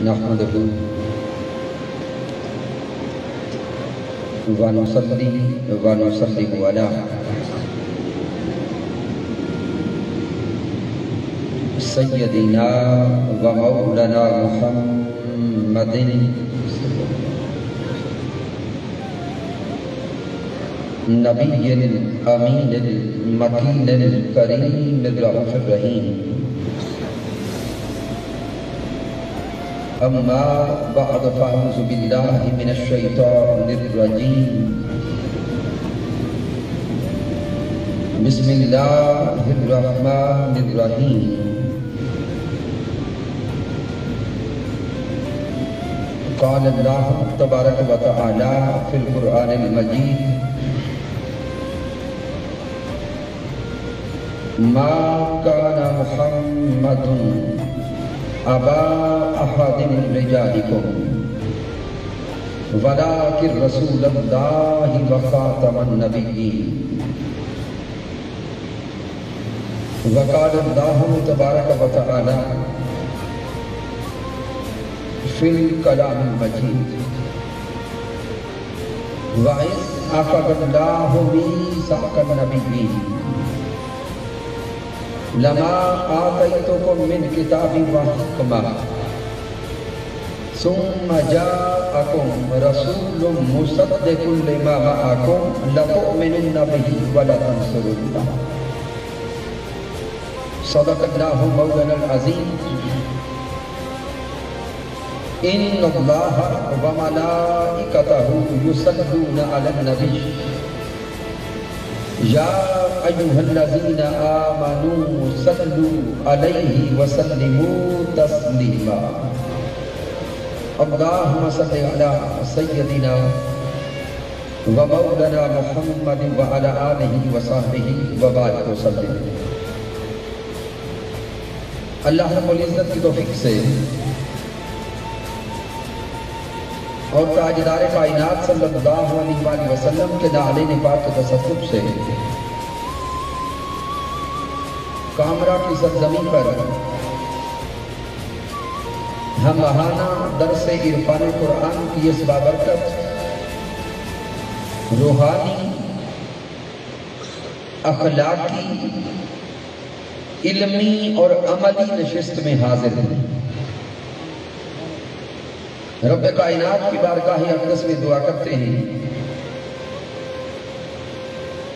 نحمده ونصلي ونسلم على سيدنا ومولانا محمد نبي الأمين المكين الكريم الرؤوف الرحيم. أما بعد فأعوذ بالله من الشيطان الرجيم. بسم الله الرحمن الرحيم. قال الله تبارك وتعالى في القرآن المجيد: ما كان محمد أبا أحد من رجالكم ولكن رسول الله وخاتم النبيين. وقال الله تبارك وتعالى في الكلام المجيد: وإذ أخذ الله ميثاق النبيين لما آتيتكم من كتاب وحكمة ثم جاءكم رسول مصدق لما معكم لتؤمنن به ولتنصرنه. صدق الله مولانا العظيم. إن الله وملائكته يصلون على النبي يا أيها الذين آمنوا صلوا عليه وسلموا تسليما. اللهم صل على سيدنا ومولانا محمد وعلى آله وصحبه وبارك وسلم. اللہ رب العزت کی توفیق سے اور تاجدار کائنات صلی اللہ علیہ وآلہ وسلم کے نعلین پاک کے تصفف سے کامرہ کی سرزمین پر ہم ماہانہ درس عرفان قرآن کی اس بابرکت روحانی اخلاقی علمی اور عملی نشست میں حاضر ہیں. رب کائنات کی بارگاہ اقدس میں دعا کرتے ہیں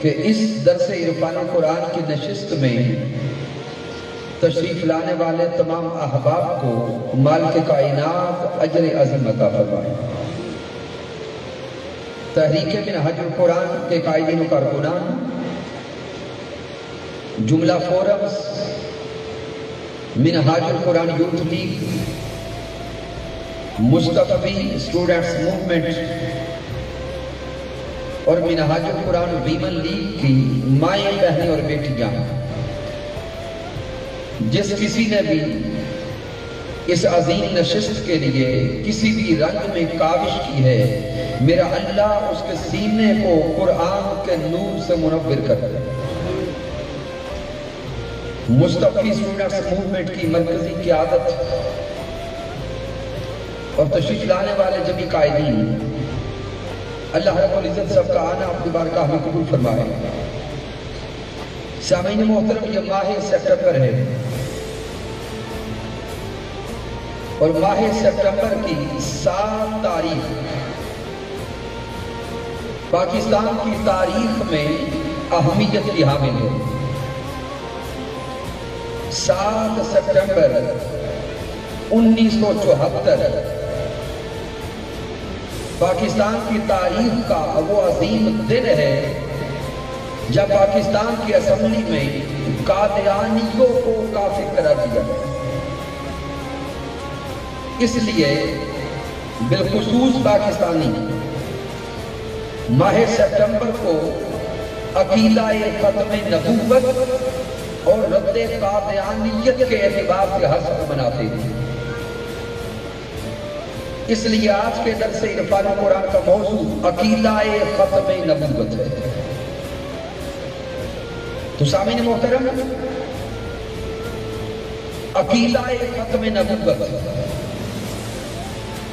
کہ اس درس عرفان قرآن کی نشست میں تشریف لانے والے تمام احباب کو مالک کائنات اجر عظیم عطا فرمائے. تحریک منہاج القرآن کے قائدین و کارکنان، جملہ فورمز، منہاج القرآن یوتھ لیگ، مصطفی اسٹوڈنٹس موومنٹ اور منہاج القرآن ویمن لیگ کی مائیں، بہنیں اور بیٹیاں، جس کسی نے بھی اس عظیم نشست کے لیے کسی بھی رنگ میں کاوش کی ہے، میرا اللہ اس کے سینے کو قرآن کے نور سے منور کر دے. مصطفی اسٹوڈنٹس موومنٹ کی مرکزی قیادت اور تشریف لانے والے جمی قائدین، اللہ رب العزت سب کا آنا اپنی بارگاہ میں قبول فرمائے. سامعین محترم، یہ ماہ سپٹمبر ہے اور ماہ سپٹمبر کی 7 تاریخ پاکستان کی تاریخ میں اہمیت کی حامل ہے. 7 سپٹمبر 1974 پاکستان کی تاریخ کا وہ عظیم دن ہے جب پاکستان کی اسمبلی میں قادیانیوں کو کافر قرار دیا گیا. اس لیے بالخصوص پاکستانی ماہ سپٹمبر کو عقیدہ ختم نبوت اور رد قادیانیت کے اعتبار سے حسب مناتے ہیں. اس لیے آج کے درس عرفان قرآن کا موضوع عقیدہ ختم نبوت ہے. تو سامعین محترم، عقیدہ ختم نبوت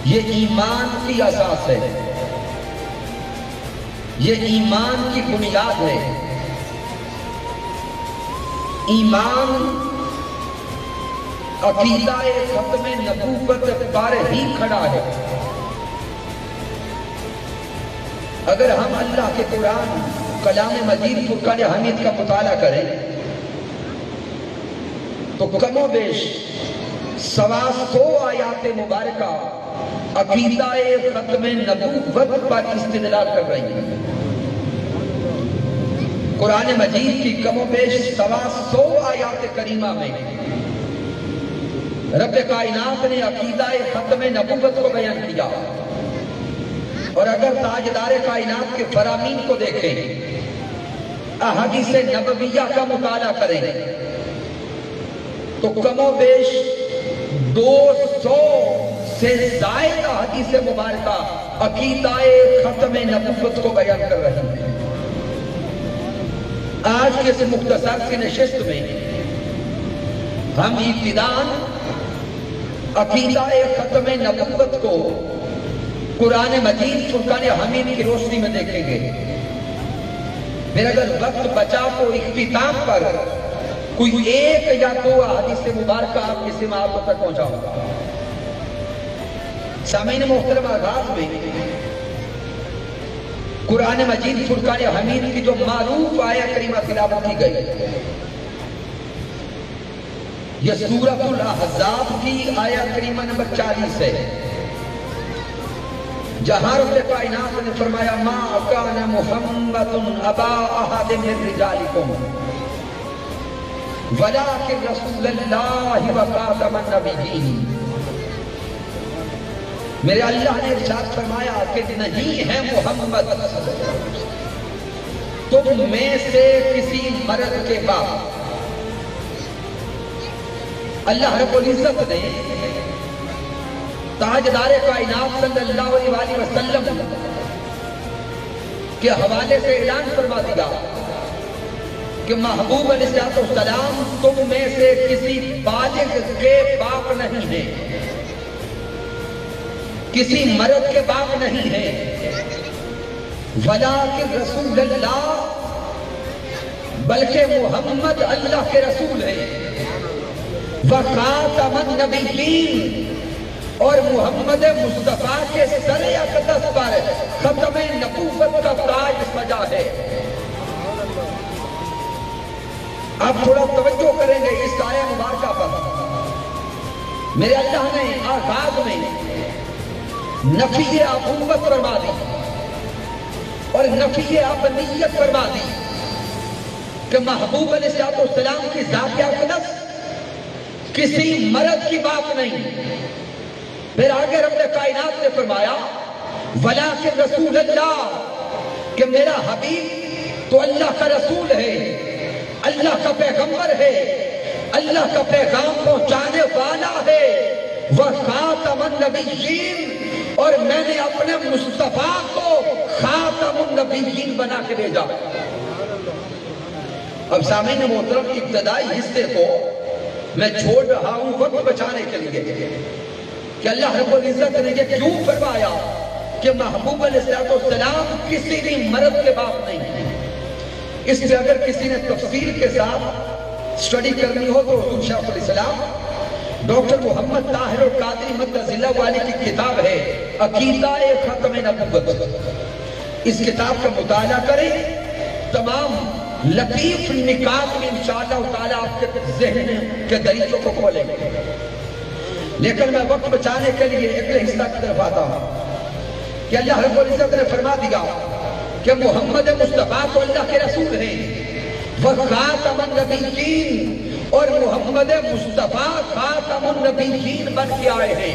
یہ ایمان کی اساس ہے، یہ ایمان کی بنیاد ہے۔ ایمان عقیدہ ختم نبوت پر ہی کھڑا ہے۔ اگر ہم اللہ کے قرآن کلام مجید فرقان حمید کا مطالعہ کریں تو کم و بیش 100 آیات مبارکہ عقیدہ ختم نبوت پر استدلال کر رہی ہیں۔ قرآن مجید کی کم و بیش 100 آیات کریمہ میں رب کائنات نے عقیدہ ختم نبوت کو بیان کیا۔ اور اگر تاجدار کائنات کے فرامین کو دیکھیں، احادیث نبویہ کا مطالعہ کریں تو کم و بیش 200 سے زائد احادیث مبارکہ عقیدہ ختم نبوت کو بیان کر رہی ہیں۔ آج کے اس مختصر سی نشست میں ہم ابتداءً عقیدہ ختم نبوت کو قرآن مجید فرقان حمید کی روشنی میں دیکھیں گے۔ پھر اگر وقت بچا تو اختتام پر کوئی ایک یا 2 احادیث مبارکہ آپ کی سماعتوں تک پہنچاؤں گا۔ سامعین محترم، آغاز میں قرآن مجید فرقان حمید کی جو معروف آیہ کریمہ تلاوت کی گئی، یہ سورۃ الاحزاب کی آیہ کریمہ نمبر 40 ہے، جہاں رب کائنات نے فرمایا ما کان محمد ابا احد من رجالکم ولکن رسول اللہ وخاتم النبیین۔ میرے اللہ نے ارشاد فرمایا کہ نہیں ہے محمد تم میں سے کسی مرد کے بعد۔ اللہ رب العزت نے تاجدار کائنات صلی اللہ علیہ وسلم کے حوالے سے اعلان فرما دیا کہ محبوب علیہ السلام تم میں سے کسی بالغ کے باپ نہیں ہے، کسی مرد کے باپ نہیں ہے، ولیکن رسول اللہ، بلکہ محمد اللہ کے رسول ہے، وخاتم النبیین، اور محمد مصطفیٰ کے سر اقدس پر ختم نبوت کا تاج سجا ہے۔ اب تھوڑا توجہ کریں گے اس آیہ مبارکہ پر۔ میرے اللہ نے آغاز میں نفی ابوت فرما دی اور نفی ابنیت فرما دی کہ محبوب علیہ السلام کی ذات اقدس کسی مرد کی باپ نہیں۔ پھر آگے رب کائنات نے فرمایا ولیکن رسول اللہ، کہ میرا حبیب تو اللہ کا رسول ہے، اللہ کا پیغمبر ہے، اللہ کا پیغام پہنچانے والا ہے، وخاتم النبیین، اور میں نے اپنے مصطفیٰ کو خاتم النبیین بنا کے بھیجا۔ اب سامعین محترم، ابتدائی حصے کو میں چھوڑ رہا ہوں وقت بچانے کے لیے کہ اللہ رب العزت نے یہ کیوں فرمایا کہ محبوب علیہ السلام کسی بھی مرد کے باپ نہیں ہے۔ اس سے اگر کسی نے تفصیل کے ساتھ سٹڈی کرنی ہو تو حضور شیخ الاسلام ڈاکٹر محمد طاہر القادری مدد اللہ والی کی کتاب ہے عقیدہ ختم نبوت، اس کتاب کا مطالعہ کریں، تمام لطیف نکات میں انشاءاللہ تعالیٰ آپ کے ذہن کے دریچوں کو کھولیں گے۔ لیکن میں وقت بچانے کے لیے اگلے حصہ کی طرف آتا ہوں کہ اللہ رب العزت نے فرما دیا کہ محمد مصطفیٰ کو اللہ کے رسول ہیں، وخاتم النبیین، اور محمد مصطفیٰ خاتم النبیین بن کے آئے ہیں۔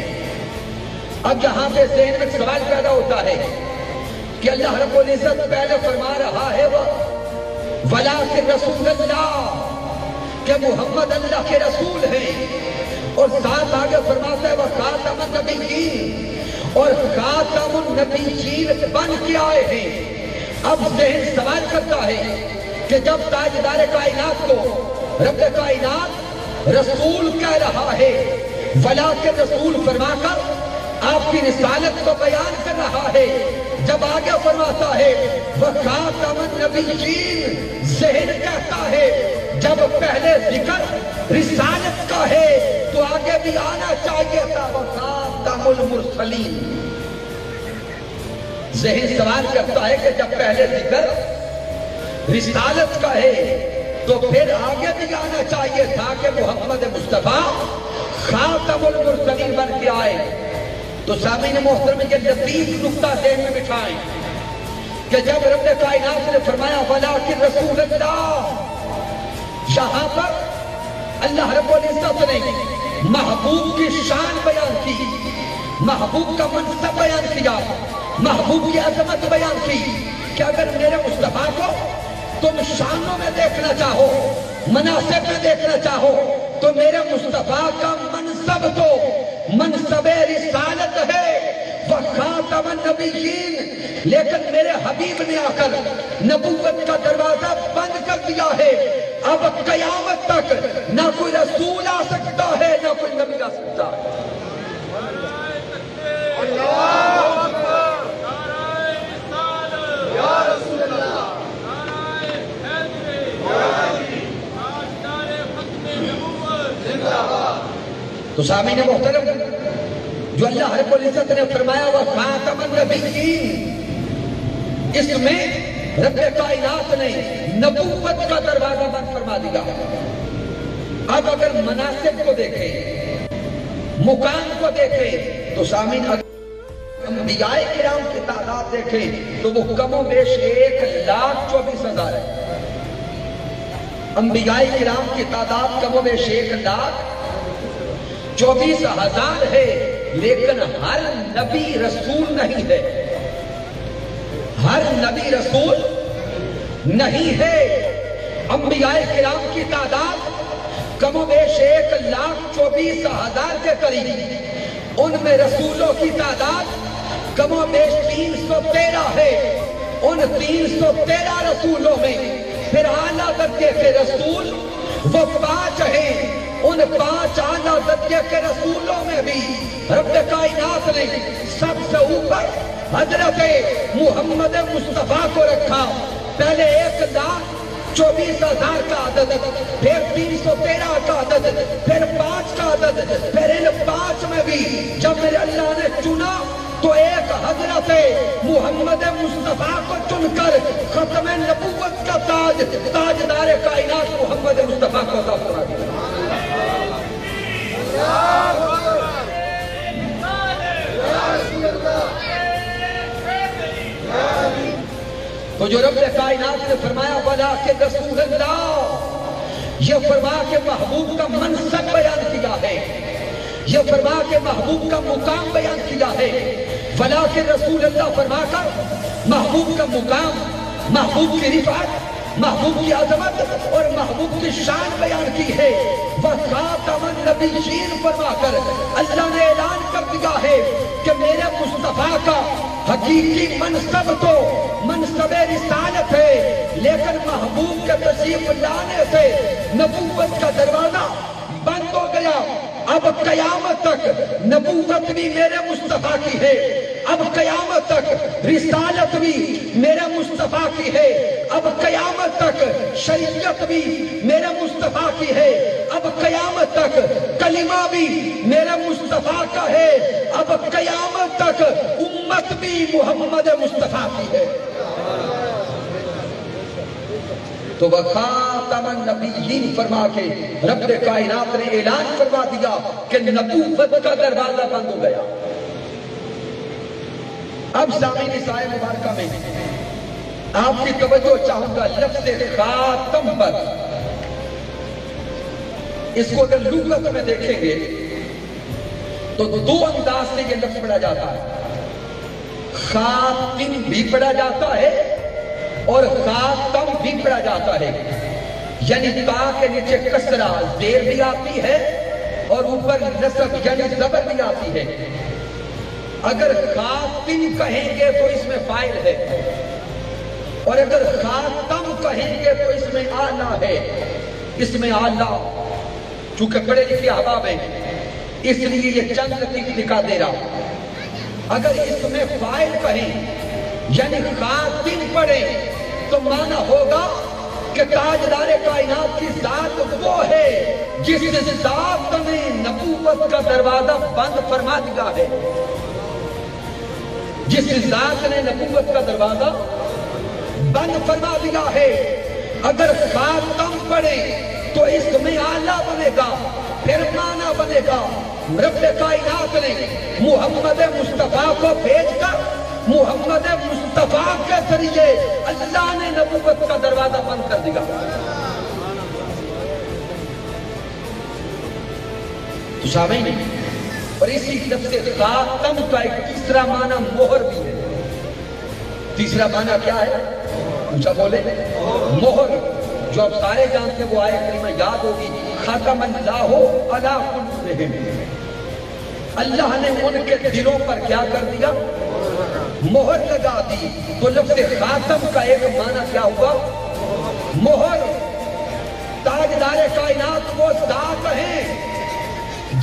اب یہاں پہ ذہن میں سوال پیدا ہوتا ہے کہ اللہ رب العزت پہلے فرما رہا ہے ولیکن رسول اللہ، کہ محمد اللہ کے رسول ہیں، اور ساتھ آگے فرماتا ہے وخاتم النبیین، اور خاتم النبیین بن کے آئے ہیں۔ اب ذہن سوال کرتا ہے کہ جب تاجدار کائنات کو رب کائنات رسول کہہ رہا ہے، ولیکن رسول فرما کر آپ کی رسالت کو بیان کر رہا ہے، جب آگے فرماتا ہے وَخَاتَمَ النَّبِيِّينَ، ذہن کہتا ہے جب پہلے ذکر رسالت کا ہے تو آگے بھی آنا چاہیے تھا وَخَاتَمُ الْمُرْسَلِينَ۔ ذہن سوال کرتا ہے کہ جب پہلے ذکر رسالت کا ہے تو پھر آگے بھی آنا چاہیے تھا کہ محمد مصطفیٰ خاتم المرسلین بن کے آئے۔ تو سامعین محترم یہ لطیف نکتہ ذہن میں بٹھائیں کہ جب رب کائنات نے فرمایا وَلَٰكِن رسول اللہ، یہاں پر اللہ رب العزت نے محبوب کی شان بیان کی، محبوب کا منصب بیان کیا، محبوب کی عظمت بیان کی کہ اگر میرے مصطفیٰ کو تم شانوں میں دیکھنا چاہو، مناسب میں دیکھنا چاہو تو میرے مصطفیٰ کا منصب تو منصب رسالت ہے وَخَاتَمَ النَّبِيِّينَ، لیکن میرے حبیب نے آ کر نبوت کا دروازہ بند کر دیا ہے۔ اب قیامت تک نہ کوئی رسول آ سکتا ہے نہ کوئی نبی آ سکتا ہے۔ تو سامعین محترم، جو اللہ رب العزت نے فرمایا وَخَاتَمَ النَّبِيِّينَ، اس میں رب کائنات نے نبوت کا دروازہ بند فرما دیا۔ اب اگر مناسب کو دیکھیں، مقام کو دیکھیں تو سامعین انبیاء کرام کی تعداد دیکھیں تو وہ کم و بیش 1,24,000 ہے۔ انبیاء کرام کی تعداد کم و بیش 1,24,000 ہے، لیکن ہر نبی رسول نہیں ہے، ہر نبی رسول نہیں ہے۔ انبیاء کرام کی تعداد کم و بیش 1,24,000 کے قریب، ان میں رسولوں کی تعداد کم و بیش 313 ہے۔ ان 313 رسولوں میں پھر اعلیٰ درجے کے رسول وہ 5 ہیں۔ ان 5 اعلیٰ درجے کے رسولوں میں بھی رب کائنات نے سب سے اوپر حضرت محمد مصطفیٰ کو رکھا۔ پہلے 1,24,000 کا عدد، پھر 313 کا عدد، پھر 5 کا عدد، پھر ان 5 میں بھی جب میرے اللہ نے چنا تو ایک حضرت محمد مصطفیٰ کو چن کر ختم نبوت کا تاج، تاجدار کائنات محمد مصطفیٰ کو عطا فرما دیا۔ تو جو رب کائنات نے فرمایا وَلَٰكِن رسول اللہ، یہ فرما کے محبوب کا منصب بیان کیا ہے، یہ فرما کے محبوب کا مقام بیان کیا ہے۔ وَلَٰكِن رسول اللہ فرما کر محبوب کا مقام، محبوب کی رفعت، محبوب کی عظمت اور محبوب کی شان بیان کی ہے۔ وَخَاتَمَ النَّبِيِّينَ فرما کر اللہ نے اعلان کر دیا ہے کہ میرے مصطفیٰ کا حقیقی منصب تو منصب رسالت ہے، لیکن محبوب کے تشریف لانے سے نبوت کا دروازہ بند ہو گیا۔ اب قیامت تک نبوت بھی میرے مصطفیٰ کی ہے، اب قیامت تک رسالت بھی میرے مصطفیٰ کی ہے، اب قیامت تک شریعت بھی میرے مصطفیٰ کی ہے، اب قیامت تک کلمہ بھی میرے مصطفیٰ کا ہے، اب قیامت تک امت بھی محمد مصطفیٰ کی ہے۔ تو وَخَاتَمَ النَّبِيِّينَ فرما کے رب کائنات نے اعلان فرما دیا کہ نبوت کا دروازہ بند ہو گیا۔ اب سامعین اس آیت مبارکہ میں آپ کی توجہ چاہوں گا لفظ خاتم پر۔ اس کو اگر لغت میں دیکھیں گے تو 2 انداز سے یہ لفظ پڑھا جاتا ہے، خاتم بھی پڑھا جاتا ہے اور خاتم بھی پڑھا جاتا ہے، یعنی تا کے نیچے کسرہ زیر بھی آتی ہے اور اوپر نصب یعنی زبر بھی آتی ہے۔ اگر خاتم کہیں گے تو اس میں فاعل ہے، اور اگر خاتم کہیں گے تو اس میں آلہ ہے۔ اس میں آلہ چونکہ پڑھے لکھے احباب ہیں اس لیے یہ چند لطیف نکاح دے رہا۔ اگر اس میں فائل کہیں یعنی خاتم پڑھیں تو معنی ہوگا کہ تاجدار کائنات کی ذات وہ ہے جس ذات نے نبوت کا دروازہ بند فرما دیا ہے، جس ذات نے نبوت کا دروازہ بند فرما دیا ہے۔ اگر خاتم پڑھے تو اس میں آلہ بنے گا، پھر معنی بنے گا رب کائنات نے محمد مصطفیٰ کو بھیج کر محمد مصطفیٰ کے ذریعے اللہ نے نبوت کا دروازہ بند کر دیا۔ تو سامعین، اور اسی لفظ خاتم کا ایک تیسرا معنی مہر بھی ہے۔ تیسرا معنی کیا ہے؟ اونچا بولے، مہر، جو اب سارے جانتے وہ آیت کریمہ یاد ہوگی، ختم اللہ علی قلوبہم، اللہ نے ان کے دلوں پر کیا کر دیا؟ مہر لگا دی۔ تو لفظ خاتم کا ایک معنی کیا ہوا؟ مہر۔ تاجدار کائنات وہ ذات ہیں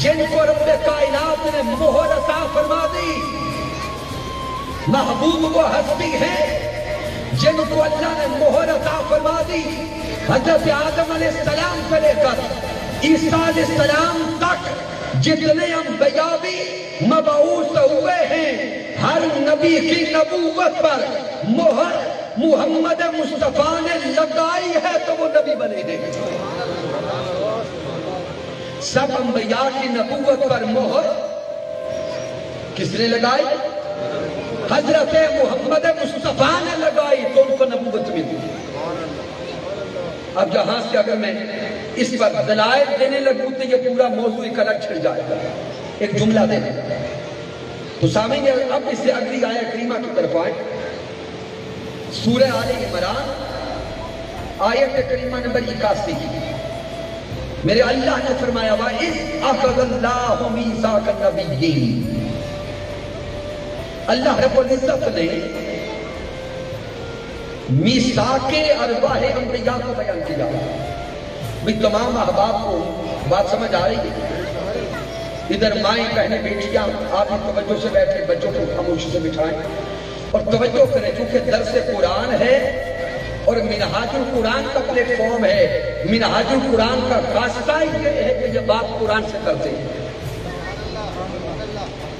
جن کو رب کائنات نے مہر عطا فرما دی۔ محبوب وہ ہستی ہیں جن کو اللہ نے مہر عطا فرما دی۔ حضرت آدم علیہ السلام سے لے کر عیسیٰ علیہ السلام تک جتنے انبیاء بھی مبعوث ہوئے ہیں، ہر نبی کی نبوت پر مہر محمد مصطفیٰ نے لگائی ہے تو وہ نبی بنے ہیں۔ سب انبیاء کی نبوت پر مہر کس نے لگائی؟ حضرت محمد مصطفیٰ نے لگائی تو ان کو نبوت ملی۔ اب جہاں سے اگر میں اس پر دلائل دینے لگوں تو یہ پورا موضوع ایک الگ چھڑ جائے گا، ایک جملہ دینے تو سامعین اب اس سے اگلی آیت کریمہ کی طرف آئیں۔ سورہ آل عمران آیت کریمہ نمبر 81۔ میرے اللہ نے فرمایا وَإِذْ أَخَذَ اللَّهُ مِيثَاقَ النَّبِيِّينَ، اللہ رب العزت نے میثاق ارواح انبیاء کو بیان کیا۔ بھی تمام احباب کو بات سمجھ آ رہی ہے؟ ادھر مائیں بہنیں بیٹیاں آپ توجہ سے بیٹھے، بچوں کو خاموشی سے بٹھائیں اور توجہ کریں، چونکہ درس قرآن ہے اور منہاج القرآن کا پلیٹ فارم ہے۔ منہاج القرآن کا راستہ یہ ہے کہ یہ بات قرآن سے کرتے ہیں۔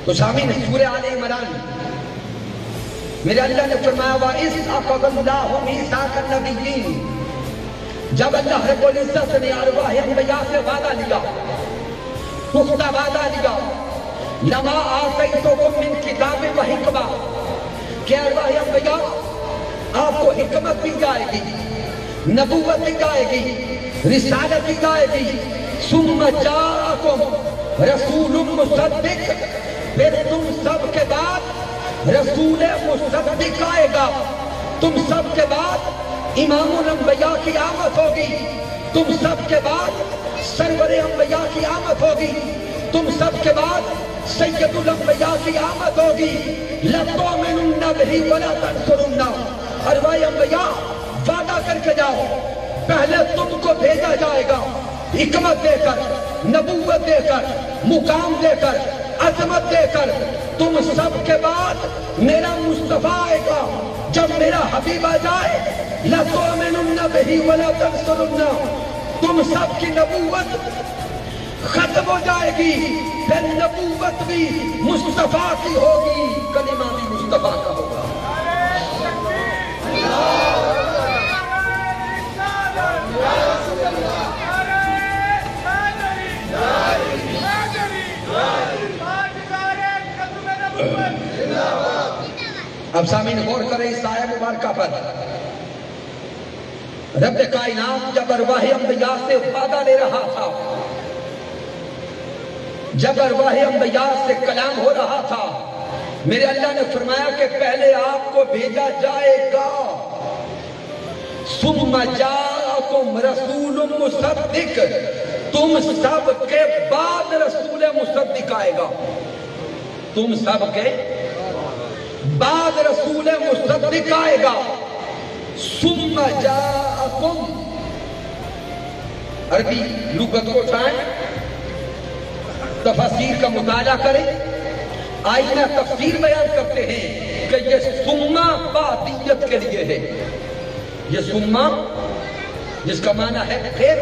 تو سامعین سورہ آل عمران میرے اللہ نے فرمایا وَإِذْ أَخَذَ اللَّهُ مِيثَاقَ النَّبِيِّينَ، جب اللہ رب العزت نے ارواح انبیاء سے وعدہ لیا، پختہ وعدہ لیا، لَمَا آتَيْتُكُم مِّن كِتَابٍ وَحِکْمَةٍ، کہ ارواح انبیاء آپ کو حکمت دی جائے گی، نبوت دی جائے گی، رسالت دی جائے گی، ثُمَّ جَاءَكُمْ رَسُولٌ مُصَدِّقٌ، پھر تم سب کے بعد رسول مصدق آئے گا، تم سب کے بعد امام الانبیاء کی آمد ہوگی، تم سب کے بعد سرور انبیاء کی آمد ہوگی، تم سب کے بعد سید الانبیاء کی آمد ہوگی۔ لَتُؤْمِنُنَّ بِهِ وَلَا تَنصُرُنَّهُ، ارواح انبیاء وعدہ کر کے جاؤ، پہلے تم کو بھیجا جائے گا حکمت دے کر، نبوت دے کر، مقام دے کر، عظمت دے کر، تم سب کے بعد میرا مصطفیٰ آئے گا۔ جب میرا حبیب آ جائے لَتُؤْمِنُنَّ بِهِ وَلَا تَنصُرُنَّهُ، تم سب کی نبوت ختم ہو جائے گی، پھر نبوت بھی مصطفیٰ کی ہوگی، کلمہ بھی مصطفیٰ کا ہوگا۔ اب سامعین غور کریں اس آیہ مبارکہ پر۔ رب کائنات جب ارواح انبیاء سے وعدہ لے رہا تھا، جب ارواح انبیاء سے کلام ہو رہا تھا، میرے اللہ نے فرمایا کہ پہلے آپ کو بھیجا جائے گا، ثُمَّ جَاءَكُمْ رَسُولٌ مُصَدِّقٌ، تم سب کے بعد رسول مصدق آئے گا، تم سب کے بعد رسول مصدق آئے گا۔ ثُمَّ جَاءَكُمْ، عربی لغت کو اٹھائیں، تفاسیر کا مطالعہ کریں، آئینہ تفسیر بیان کرتے ہیں کہ یہ سمہ بعدیت کے لیے ہے. یہ سمہ جس کا معنی ہے پھر،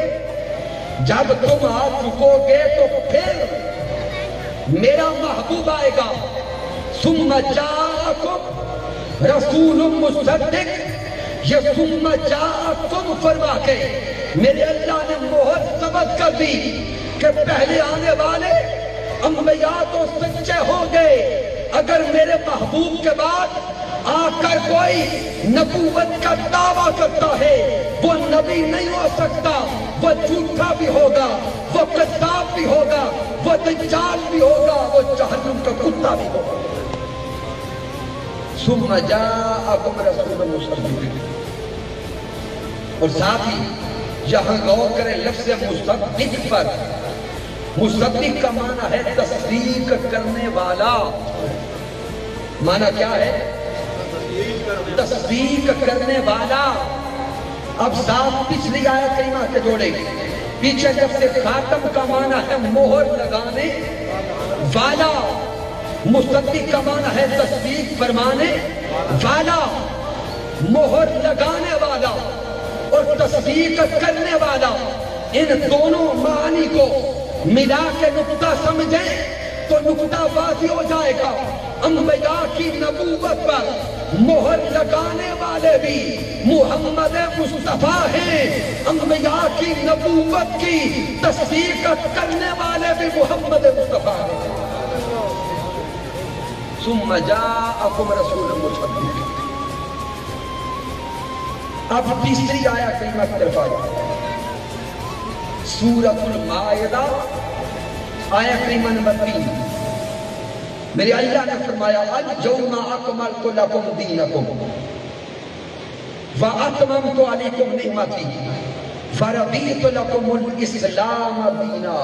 جب تم آ چکو گے تو پھر میرا محبوب آئے گا. ثم جاءکم رسول مصدق، یہ ثم جاءکم فرما کے میرے اللہ نے مہر ثبت کر دی کہ پہلے آنے والے انبیاء تو سچے ہوں گے. اگر میرے محبوب کے بعد آ کر کوئی نبوت کا دعویٰ کرتا ہے وہ نبی نہیں ہو سکتا، وہ جھوٹا بھی ہوگا، وہ کذاب بھی ہوگا، وہ دجال بھی ہوگا، وہ جہنم کا کتا بھی ہوگا. ثم جاءکم رسول مصدق. اور ساتھ ہی یہاں غور کریں لفظ مصدق پر. مصدق کا معنی ہے تصدیق کرنے والا. معنی کیا ہے؟ تصدیق کرنے والا. اب ساتھ پچھلی آیت کریمہ کے جوڑے، پیچھے جب سے خاتم کا معنی ہے مہر لگانے والا، مصدق کا معنی ہے تصدیق فرمانے والا، مہر لگانے والا اور تصدیق کرنے والا. ان دونوں معنی کو ملا کے نقطہ سمجھیں تو نقطہ واضح ہو جائے گا. انبیاء کی نبوت پر مہر لگانے والے بھی محمد مصطفیٰ ہیں، انبیاء کی نبوت کی تصدیق کرنے والے بھی محمد مصطفیٰ ہیں. ثم جاءکم رسول مصدق. اب تیسری آیت کریمہ کی طرف آئے، سورۃ المائدہ آیت کریمہ نمبر 3. میرے اللہ نے فرمایا اليوم اکملت لکم دینکم واتممت علیکم نعمتی ورضیت لکم الاسلام دینا.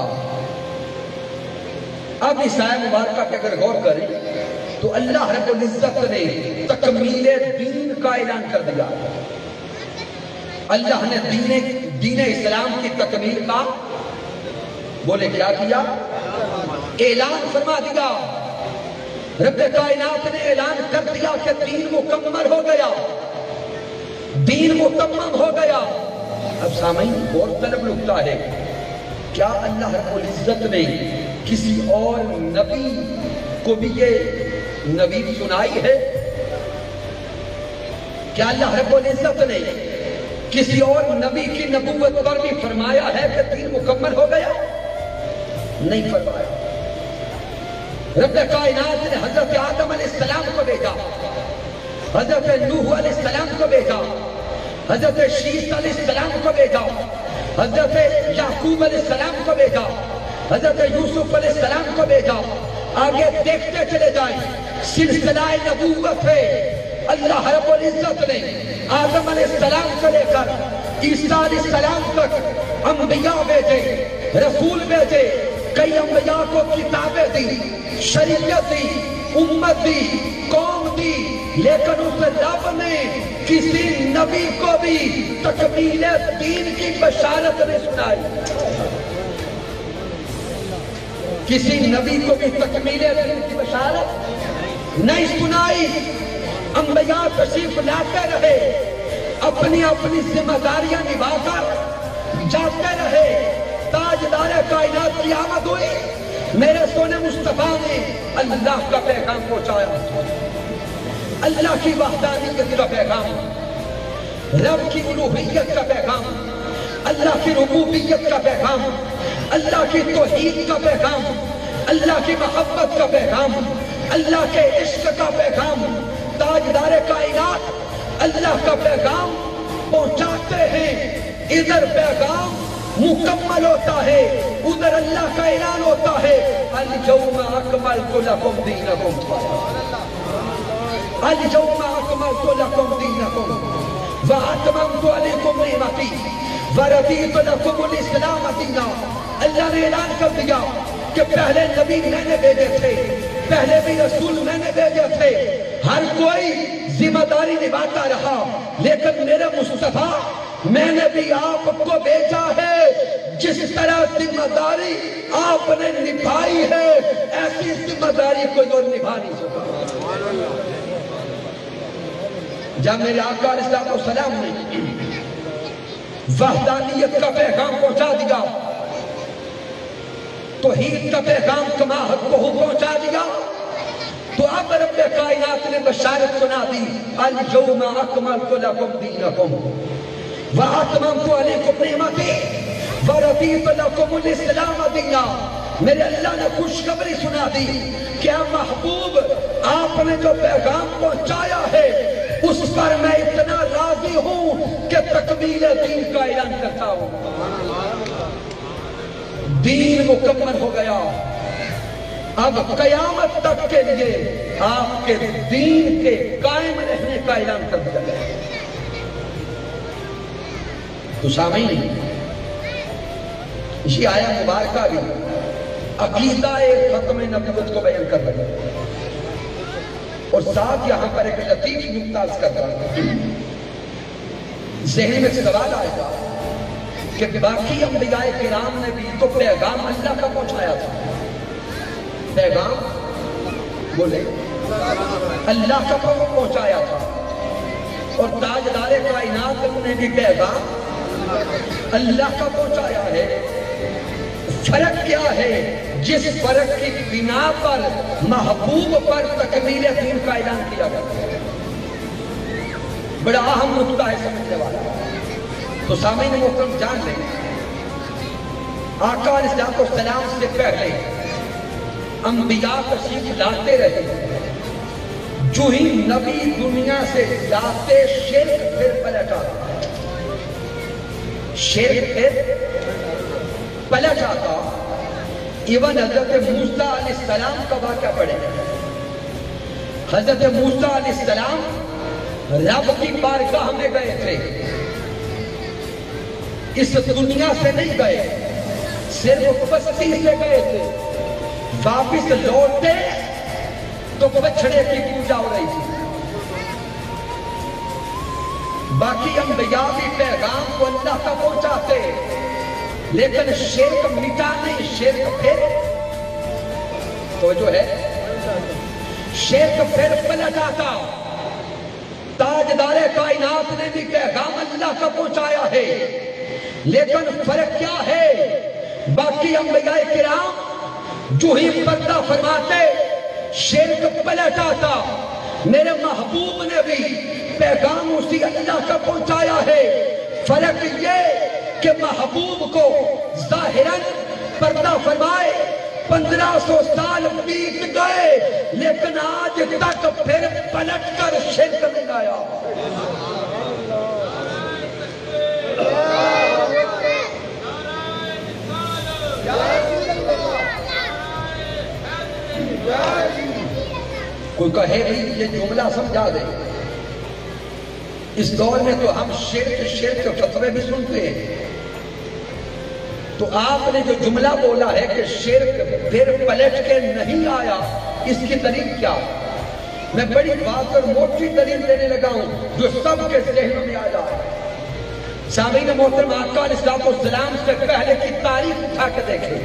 اب اس آیت مبارکہ پہ اگر غور کریں تو اللہ رب العزت نے تکمیل دین کا اعلان کر دیا. اللہ نے دین اسلام کی تکمیل کا بولے کیا کیا؟ اعلان فرما دیا. رب کائنات نے اعلان کر دیا کہ دین مکمل ہو گیا، دین متمم ہو گیا. اب سامعین غور طلب نکتہ ہے، کیا اللہ رب العزت نے کسی اور نبی کو بھی یہ نبی سنائی ہے؟ کیا اللہ رب العزت نے کسی اور نبی کی نبوت پر بھی فرمایا ہے کہ دین مکمل ہو گیا؟ نہیں فرمایا. رب کائنات نے حضرت آدم علیہ السلام کو بھیجا، حضرت نوح علیہ السلام کو بھیجا، حضرت شیس علیہ السلام کو بھیجا، حضرت یعقوب علیہ السلام کو بھیجا، حضرت یوسف علیہ السلام کو بھیجا. آگے دیکھتے چلے جائیں، سلسلہ نبوت ہے. اللہ رب العزت نے آدم علیہ السلام سے لے کر عیسیٰ علیہ السلام تک انبیاء بھیجے، رسول بھیجے. کئی انبیاء کو کتابیں دی، شریعت دی، امت دی، قوم دی، لیکن اس رب نے کسی نبی کو بھی تکمیل دین کی بشارت نہیں سنائی. کسی نبی کو بھی تکمیل دین کی بشارت نہیں سنائی. انبیاء تشریف لاتے رہے، اپنی اپنی ذمہ داریاں نبھا کر جاتے رہے. تاجدار کائنات کی آمد ہوئی، میرے سونے مصطفیٰ نے اللہ کا پیغام پہنچایا، اللہ کی وحدانیت کا پیغام، رب کی الوہیت کا پیغام، اللہ کی ربوبیت کا پیغام، اللہ کی توحید کا پیغام، اللہ کی محبت کا پیغام، اللہ کے عشق کا پیغام. تاجدار کائنات اللہ کا پیغام پہنچاتے ہیں. ادھر پیغام مکمل ہوتا ہے، ادھر اللہ کا اعلان ہوتا ہے اليوم اکملت لکم دینکم اليوم اکملت لکم دینکم واتممت علیکم نعمتی ورضیت لکم الاسلام دینا. اللہ نے اعلان کر دیا کہ پہلے نبی میں نے بھیجے تھے، پہلے بھی رسول میں نے بھیجے تھے، ہر کوئی ذمہ داری نبھاتا رہا، لیکن میرے مصطفیٰ میں نے بھی آپ کو بھیجا ہے جس طرح ذمہ داری آپ نے نبھائی ہے ایسی ذمہ داری کوئی اور نبھا نہیں سکتا۔ جب میرے آقا علیہ السلام نے وحدانیت کا پیغام پہنچا دیا، توحید کا پیغام کماحت کو پہنچا دیا، تو اب رب کائنات نے بشارت سنا دی، اليوم اکملت لکم دینکم واتممت علیکم نعمتی ورضیت لکم الاسلام دینا۔ میرے اللہ نے خوشخبری سنا دی کہ محبوب آپ نے جو پیغام پہنچایا ہے اس پر میں اتنا راضی ہوں کہ تکمیل دین کا اعلان کرتا ہوں۔ دین مکمل ہو گیا، اب قیامت تک کے لیے آپ کے دین کے قائم رہنے کا اعلان کر دیا گیا۔ تو سامعین، یہ آیا مبارکہ بھی عقیدہ ختم نبوت کو بیان کر رہے ہیں، اور ساتھ یہاں پر ایک لطیف نکتہ کر رہا ہے۔ ذہن میں سوال آئے گا کہ باقی انبیاء کرام نے بھی تو پیغام اللہ کا پہنچایا تھا، پیغام بولے اللہ کا پہنچایا تھا، اور تاجدار کائنات نے بھی پیغام اللہ کا پہنچایا ہے۔ فرق کیا ہے؟ جس فرق کی بنا پر محبوب پر تکمیل دین کا اعلان کیا گیا، بڑا اہم نکتہ ہے سمجھنے والا۔ تو سامعین محترم جان لیں، آقا علیہ السلام سے پہلے انبیاء تشریف لاتے رہے، جو ہی نبی دنیا سے جاتے شرک پھر پلٹ آتا، شرک پھر پلٹ آتا۔ ایون حضرت موسیٰ علیہ السلام کا واقعہ پڑھے، حضرت موسیٰ علیہ السلام رب کی بارگاہ میں گئے تھے، اس دنیا سے نہیں گئے، صرف بستی سے گئے تھے، واپس لوٹے تو بچڑے کی پوجا ہو رہی تھی۔ باقی انبیاء بھی پیغام کو اللہ کا پہنچاتے، لیکن شرک مٹا نہیں، شرک پھر تو جو ہے شرک پھر پلٹ آتا۔ تاجدار کائنات نے بھی پیغام اللہ کا پہنچایا ہے، لیکن فرق کیا ہے؟ باقی انبیاء کرام جو ہی پردہ فرماتے شرک پلٹ آتا، میرے محبوب نے بھی پیغام اسی اللہ کا پہنچایا ہے۔ فرق یہ کہ محبوب کو ظاہراً پردہ فرمائے 1500 سال بیت گئے، لیکن آج تک پھر پلٹ کر شرک نہیں آیا۔ کوئی کہے بھی یہ جملہ سمجھا دے، اس دور میں تو ہم شرک فتوے بھی سنتے ہیں، تو آپ نے جو جملہ بولا ہے کہ شرک پھر پلٹ کے نہیں آیا، اس کی دلیل کیا؟ میں بڑی بات اور موٹی دلیل دینے لگا ہوں جو سب کے ذہنوں میں آیا ہے۔ سامعین محترم، آقا علیہ السلام سے پہلے کی تاریخ اٹھا کے دیکھیں،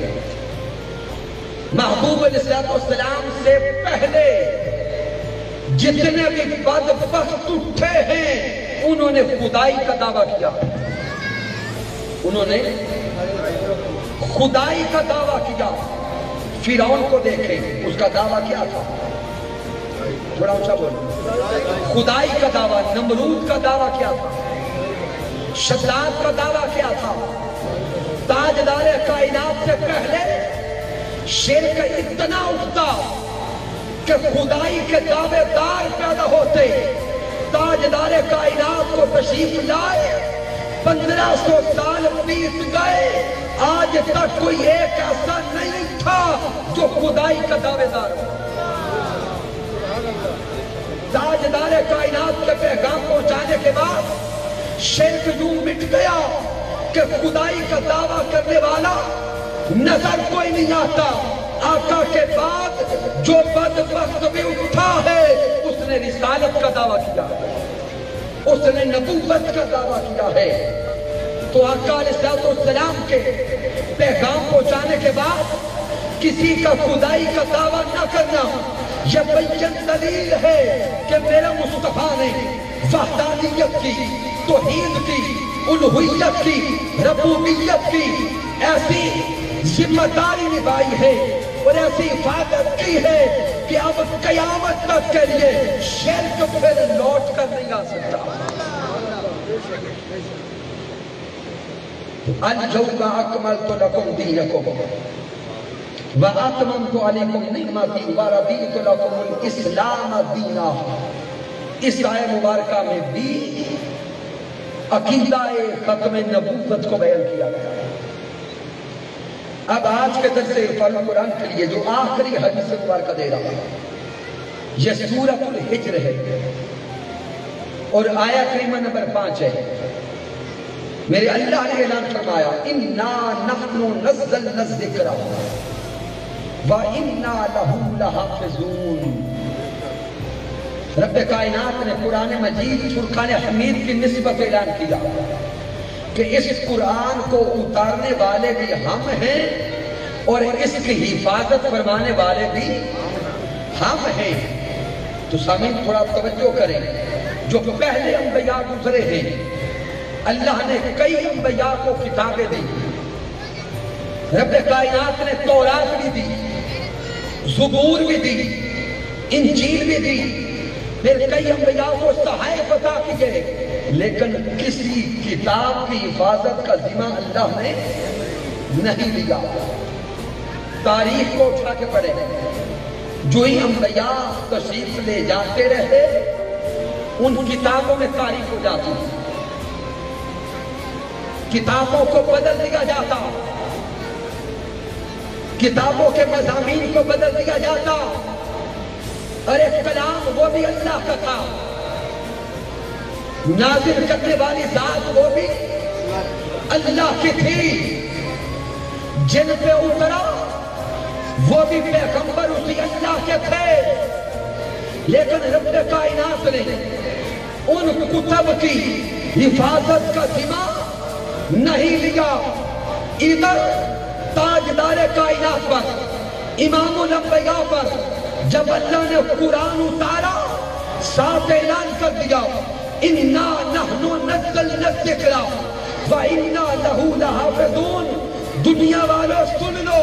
محبوب علیہ السلام سے پہلے جتنے بھی بدبخت اٹھے ہیں انہوں نے خدائی کا دعویٰ کیا، انہوں نے خدائی کا دعویٰ کیا۔ فرعون کو دیکھیں، اس کا دعویٰ کیا تھا؟ تھوڑا اونچا بولو۔ خدائی کا دعویٰ۔ نمرود کا دعویٰ کیا تھا؟ شداد کا دعویٰ کیا تھا؟ تاجدار کائنات سے پہلے شرک اتنا اٹھتا کہ خدائی کے دعوے دار پیدا ہوتے، تاجدار کائنات کو تشریف لائے، 1500 سال بیت گئے، آج تک کوئی ایک ایسا نہیں تھا جو خدائی کا دعوے دار ہو۔ تاجدار کائنات کے پیغام پہنچانے کے بعد شرک یوں مٹ گیا کہ خدائی کا دعویٰ کرنے والا نظر کوئی نہیں آتا۔ آقا کے بعد جو بدبخت بھی اٹھا ہے اس نے رسالت کا دعویٰ کیا ہے، اس نے نبوت کا دعویٰ کیا ہے۔ تو آقا علیہ السلام کے پیغام پہنچانے کے بعد کسی کا خدائی کا دعویٰ نہ کرنا یہ بیان دلیل ہے کہ میرا مصطفیٰ نے وحدانیت کی، توحید کی، الوہیت کی، ربوبیت کی ایسی ذمہ داری نبھائی ہے اور ایسی حفاظت کی ہے کہ اب قیامت تک کے لیے شرک پھر لوٹ کر نہیں آ سکتا۔ اليوم اکملت لکم دینکم وَأَتْمَمْتُ عَلَيْكُمْ نِعْمَتِي وَرَضِيتُ لَكُمُ الْإِسْلَامَ دِینًا۔ اس آیہ مبارکہ میں بھی عقیدہ ختم نبوت کو بیان کیا گیا ہے۔ اب آج کے درس عرفان قرآن کے لیے جو آخری حدیث مبارکہ دے رہا ہے یہ سورۃ الحجر ہے اور آیہ کریمہ نمبر 5 ہے۔ میرے اللہ نے اعلان فرمایا اِنَّا نَحْنُ نَزَّلْنَا الذِّکْرَ وَإِنَّا لَهُ لَحَافِظُونَ۔ رب کائنات نے قرآن مجید فرقان حمید کی نسبت اعلان کیا کہ اس قرآن کو اتارنے والے بھی ہم ہیں اور اس کی حفاظت فرمانے والے بھی ہم ہیں۔ تو سامعین تھوڑا توجہ کریں، جو پہلے انبیاء گزرے ہیں اللہ نے کئی انبیاء کو کتابیں دی، رب کائنات نے تورات بھی دی، زبور بھی دی، انجیل بھی دی، پھر کئی انبیاء کو صحائف عطا کیے، لیکن کسی کتاب کی حفاظت کا ذمہ اللہ نے نہیں لیا۔ تاریخ کو اٹھا کے پڑھے، جو ہی انبیاء تشریف لے جاتے رہے ان کتابوں میں تاریخ ہو جاتی، کتابوں کو بدل دیا جاتا، کتابوں کے مضامین کو بدل دیا جاتا۔ ارے کلام وہ بھی اللہ کا تھا، نازل کرنے والی ذات وہ بھی اللہ کی تھی، جن پہ اترا وہ بھی پیغمبر اسی اللہ کے تھے، لیکن رب کائنات نے ان کتب کی حفاظت کا ذمہ نہیں لیا۔ ادھر تاجدار کائنات پر، امام الانبیاء پر جب اللہ نے قرآن اتارا صاف اعلان کر دیا اِنَّا نَحْنُ نَزَّلْنَا الذِّکْرَ وَإِنَّا لَهُ لَحَافِظُونَ۔ دنیا والوں سن لو،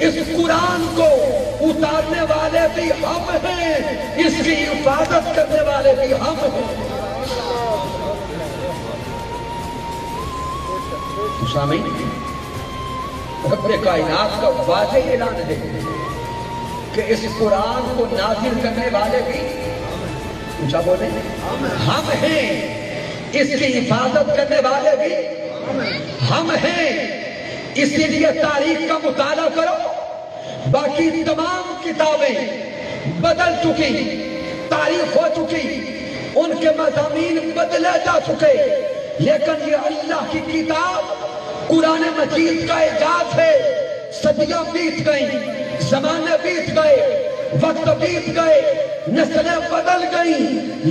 اس قرآن کو اتارنے والے بھی ہم ہیں، اس کی حفاظت کرنے والے بھی ہم ہیں۔ سامعین رب کائنات کا واضح اعلان ہے کہ اس قرآن کو نازل کرنے والے بھی اونچا بولیں ہم ہیں، اس کی حفاظت کرنے والے بھی ہم ہیں۔ اسی لیے تاریخ کا مطالعہ کرو، باقی تمام کتابیں بدل چکی، تاریخ ہو چکی، ان کے مضامین بدلے جا چکے، لیکن یہ اللہ کی کتاب قرآن مجید کا اعجاز ہے۔ صدیاں بیت گئیں، زمانے بیت گئے، وقت بیت گئے، نسلیں بدل گئیں،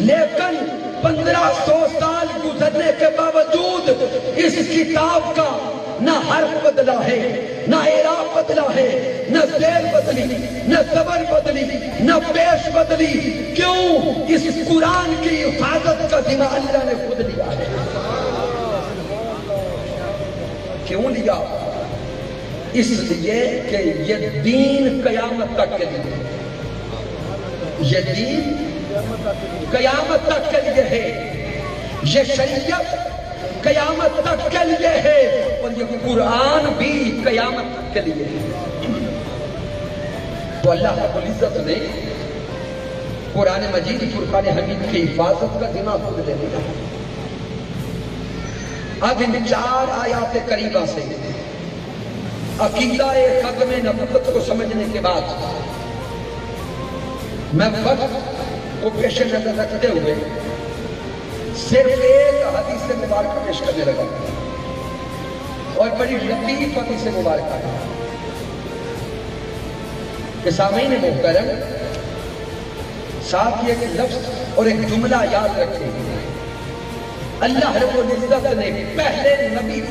لیکن 1500 سال گزرنے کے باوجود اس کتاب کا نہ حرف بدلا ہے، نہ اعراب بدلا ہے، نہ زیر بدلی، نہ زبر بدلی، نہ پیش بدلی۔ کیوں؟ اس قرآن کی حفاظت کا ذمہ اللہ نے خود لیا ہے۔ کیوں لیا؟ اس لیے کہ یہ دین قیامت تک کے لیے، یہ دین قیامت تک کے لیے ہے، یہ شریعت قیامت تک کے لیے ہے، اور یہ قرآن بھی قیامت تک کے لیے ہے۔ تو اللہ رب العزت نے قرآن مجید فرقان حمید کی حفاظت کا ذمہ خود لے لیا۔ اب ان 4 آیات کریمہ سے عقیدہ ختم نبوت کو سمجھنے کے بعد میں وقت کو پیش نظر رکھتے ہوئے صرف ایک حدیث مبارکہ پیش کرنے لگا، اور بڑی لطیف حدیث مبارکہ ہے کہ سامعین محترم ساتھ یہ ایک لفظ اور ایک جملہ یاد رکھیں اللہ رب العزت نے پہلے نبی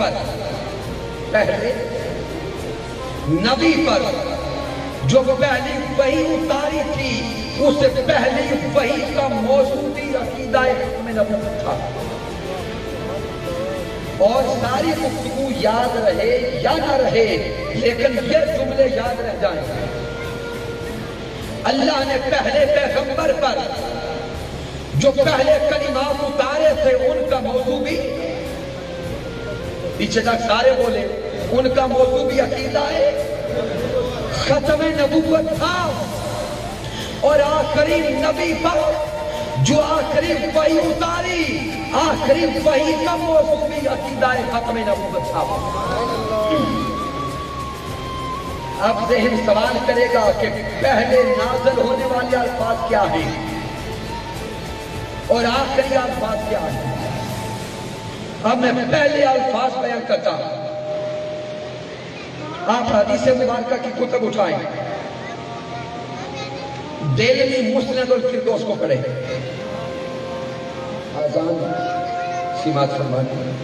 پر جو پہلی وحی اتاری تھی اس سے پہلی وحی کا موضوع بھی عقیدہ ختم نبوت تھا. اور ساری گفتگو یاد رہے یا نہ رہے لیکن یہ جملے یاد رہ جائیں. اللہ نے پہلے پیغمبر پر جو پہلے کلمات اتارے تھے ان کا موضوع بھی پیچھے تک سارے بولے ان کا موضوع بھی عقیدہ ختم نبوت تھا. اور آخری نبی پر جو آخری وحی اتاری آخری وحی کا موضوع بھی عقیدہ ختم نبوت تھا. اب ذہن سوال کرے گا کہ پہلے نازل ہونے والے الفاظ کیا ہیں اور آخری الفاظ کیا ہیں. اب میں پہلے الفاظ بیان کرتا ہوں. آپ حدیث مبارکہ کی کتب اٹھائیں, دہلوی مسند الفردوس کو پڑھیں. آذان سماعت فرمائیں.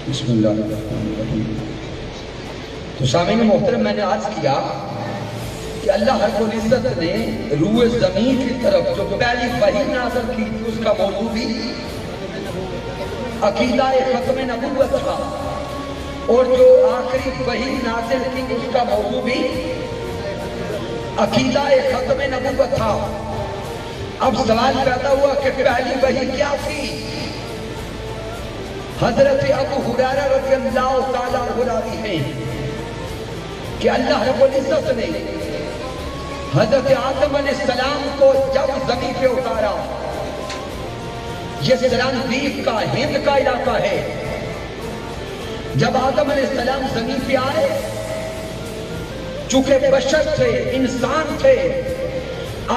بسم اللہ الرحمن الرحیم. تو سامعین محترم, میں نے عرض کیا کہ اللہ رب العزت نے روح زمین کی طرف جو پہلی وحی نازل کی تھی اس کا موضوع بھی عقیدہ ختم نبوت تھا, اور جو آخری وحی نازل کی اس کا موضوع بھی عقیدہ ختم نبوت تھا. اب سوال پیدا ہوا کہ پہلی وحی کیا تھی؟ حضرت ابو ہریرہ رضی اللہ تعالیٰ عنہ راوی ہیں کہ اللہ رب العزت نے حضرت آدم علیہ السلام کو جب زمین پہ اتارا, یہ سرندیپ کا ہند کا علاقہ ہے, جب آدم علیہ السلام زمین پہ آئے چونکہ بشر تھے, انسان تھے,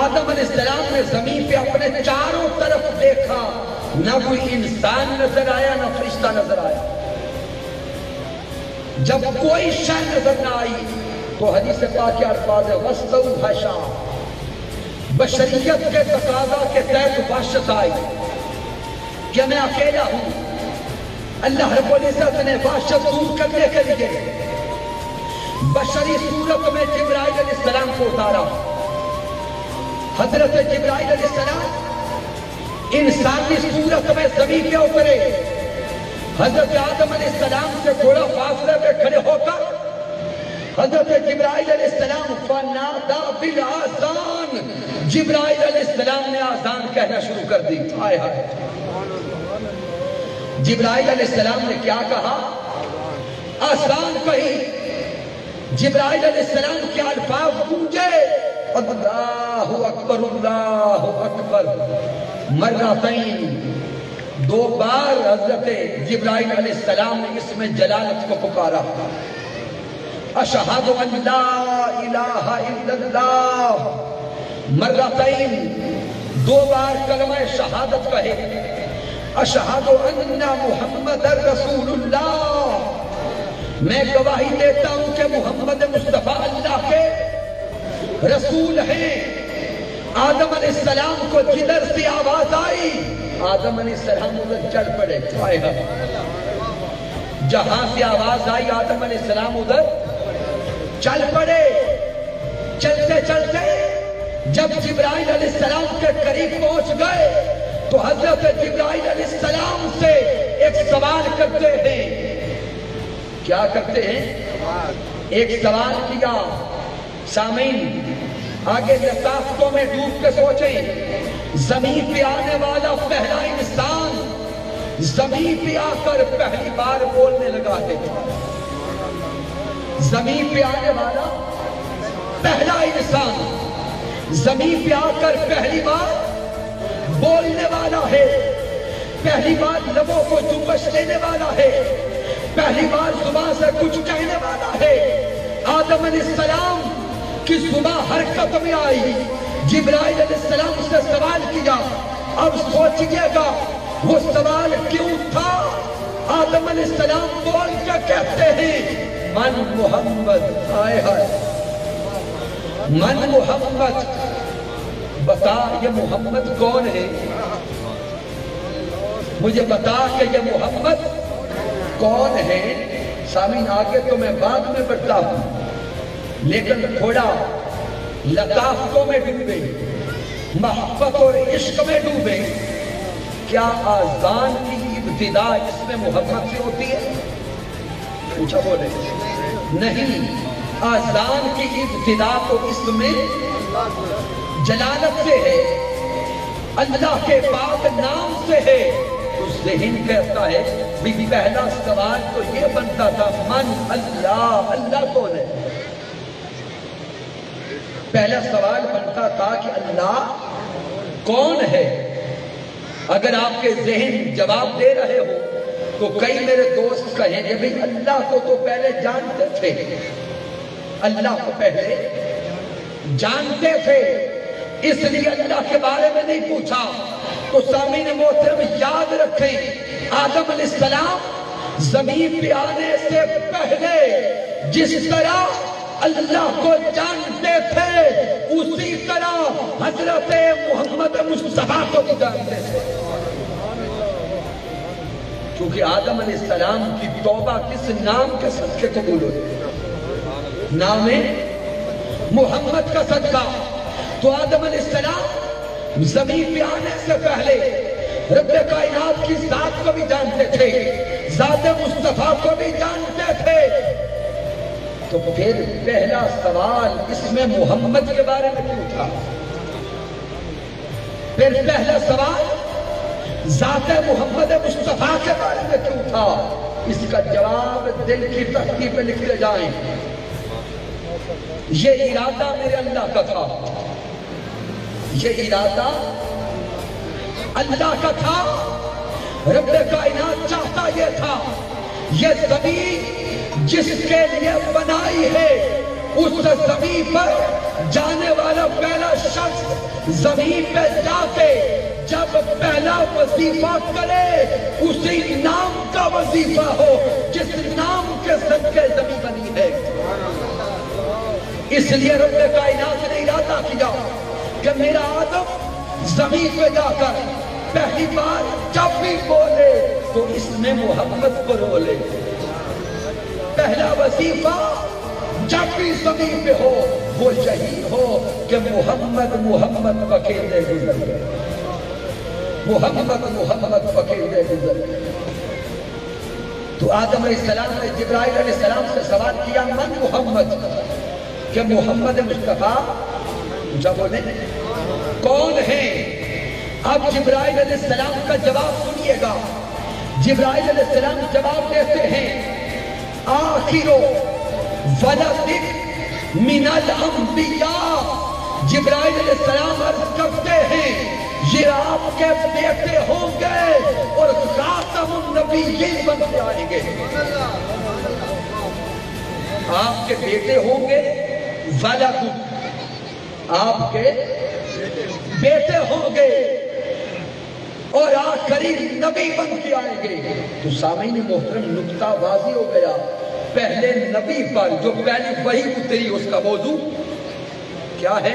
آدم علیہ السلام نے زمین پہ اپنے چاروں طرف دیکھا, نہ کوئی انسان نظر آیا نہ فرشتہ نظر آیا. جب کوئی شے نظر نہ آئی تو حدیث پاک کے الفاظ ہے وَاسْتَوْحَشَا, بشریت کے تقاضا کے تحت وحشت آئی کہ میں اکیلا ہوں. اللہ رب العزت نے وحشت دور کرنے کے لیے بشری صورت میں جبرائیل علیہ السلام کو اتارا. حضرت جبرائیل علیہ السلام انسانی صورت میں زمین پہ اترے. حضرت آدم علیہ السلام سے تھوڑا فاصلے پہ کھڑے ہو کر حضرت جبرائیل علیہ السلام فنادا بالآذان, جبرائیل علیہ السلام نے آذان کہنا شروع کر دی. جبرائیل علیہ السلام نے کیا کہا؟ آذان کہی. جبرائیل علیہ السلام کے الفاظ گونجے اللہ اکبر اللہ اکبر مرتين, دو بار حضرت جبرائیل علیہ السلام نے اس میں جلالت کو پکارا. اشہد ان لا الہ الا اللہ مرتين, دو بار کلمہ شہادت کہے. اشہد ان محمد رسول اللہ, میں گواہی دیتا ہوں کہ محمد مصطفیٰ اللہ کے رسول ہیں. آدم علیہ السلام کو جدھر سے آواز آئی آدم علیہ السلام ادھر چل پڑے. جہاں سے آواز آئی آدم علیہ السلام ادھر چل پڑے. چلتے چلتے جب جبرائیل علیہ السلام کے قریب پہنچ گئے تو حضرت جبرائیل علیہ السلام سے ایک سوال کرتے ہیں. کیا کرتے ہیں؟ ایک سوال کیا. سامعین آگے لطافتوں میں ڈوب کے سوچیں. زمین پہ آنے والا پہلا انسان زمین پہ آ کر پہلی بار بولنے لگا ہے. زمین پہ آنے والا پہلا انسان زمین پہ آ کر پہلی بار بولنے والا ہے. پہلی بار لبوں کو جنبش دینے والا ہے. پہلی بار زبان سے کچھ کہنے والا ہے. آدم علیہ السلام کی زبان حرکت میں آئی. جبرائیل علیہ السلام سے سوال کیا. اب سوچئے گا وہ سوال کیوں تھا؟ آدم علیہ السلام بول کے کہتے ہیں من محمد. آئے ہائے من محمد. بتا یہ محمد کون ہے؟ مجھے بتا کہ یہ محمد کون ہے؟ سامعین آگے تو میں بعد میں بڑھتا ہوں لیکن تھوڑا لطافتوں میں ڈوبے, محبت اور عشق میں ڈوبے. کیا آذان کی ابتدا اس میں محمد سے ہوتی ہے؟ پوچھا بولے نہیں. آذان کی ابتدا تو اس میں جلالت سے ہے, اللہ کے پاک نام سے ہے. اس ذہن کہتا ہے بھی پہلا سوال تو یہ بنتا تھا من اللہ. اللہ کون ہے؟ پہلا سوال بنتا تھا کہ اللہ کون ہے. اگر آپ کے ذہن جواب دے رہے ہو تو کئی میرے دوست کہیں گے بھی اللہ کو تو پہلے جانتے تھے, اللہ کو پہلے جانتے تھے اس لیے اللہ کے بارے میں نہیں پوچھا. تو سامعین محترم یاد رکھیں آدم علیہ السلام زمین پہ آنے سے پہلے جس طرح اللہ کو جانتے تھے اسی طرح حضرت محمد مصطفیٰ کو بھی جانتے تھے. کیونکہ آدم علیہ السلام کی توبہ کس نام کے صدقے قبول ہوئی؟ نام محمد کا صدقہ. تو آدم علیہ السلام زمین پہ آنے سے پہلے رب کائنات کی ذات کو بھی جانتے تھے, ذات مصطفیٰ کو بھی جانتے تھے. تو پھر پہلا سوال اس میں محمد کے بارے میں کیوں تھا؟ پھر پہلا سوال ذات محمد مصطفیٰ کے بارے میں کیوں تھا؟ اس کا جواب دل کی تختی پہ لکھتے جائیں. یہ ارادہ میرے اللہ کا تھا, یہ ارادہ اللہ کا تھا. رب کائنات چاہتا یہ تھا یہ زمین جس کے لیے بنائی ہے اس زمین پر جانے والا پہلا شخص زمین پہ جا کے جب پہلا وظیفہ کرے اسی نام کا وظیفہ ہو جس نام کے صدقے زمین بنی ہے. اس لیے رب کائنات نے ارادہ کیا کہ میرا آدم زمین پہ جا کر پہلی بار جب بھی بولے تو اس میں محمد کو رولے. پہلا وظیفہ جب بھی زمین پہ ہو وہ یہی ہو کہ محمد محمد پکیلے گزر گئے, محمد محمد پکیلے گزر گئے. تو آدم علیہ السلام نے جبرائیل علیہ السلام سے سوال کیا من محمد, کہ محمد مصطفیٰ جب بولے کون ہے؟ اب جبرائیل علیہ السلام کا جواب سنیے گا. جبرائیل علیہ السلام جواب دیتے ہیں آخر ولد من الانبیاء. جبرائیل علیہ السلام عرض کرتے ہیں یہ آپ کے بیٹے ہوں گے اور خاتم النبیین بن کے آئیں گے. آپ کے بیٹے ہوں گے, ولد آپ کے بیٹے ہوں گے اور آخری نبی بن کے آئیں گے. تو سامعین محترم نکتہ واضح ہو گیا. پہلے نبی پر جو پہلی وحی اتری اس کا موضوع کیا ہے؟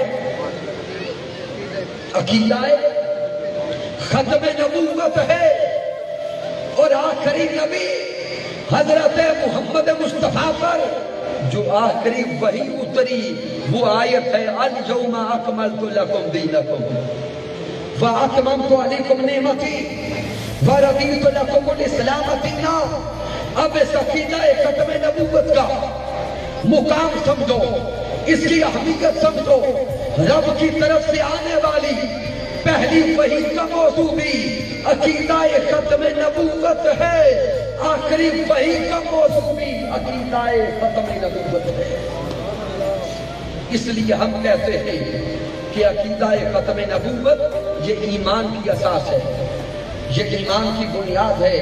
عقیدہ ختم نبوت ہے. اور آخری نبی حضرت محمد مصطفیٰ پر جو آخری وحی اتری وہ آیت ہے اليوم اکملت لکم دینکم واتممت علیکم نعمتی وَرَضِيتُ لَكُمُ الْإِسْلَامَ دِينًا، اب اس عقیدہ ختم نبوت کا مقام سمجھو، اس کی اہمیت سمجھو۔ رب کی طرف سے آنے والی پہلی وحی کا موضوع بھی عقیدہ ختم نبوت ہے، آخری وحی کا موضوع بھی عقیدہ ختم نبوت ہے۔ اس لیے ہم کہتے ہیں کہ عقیدہ ختم نبوت یہ ایمان کی اساس ہے، یہ ایمان کی بنیاد ہے۔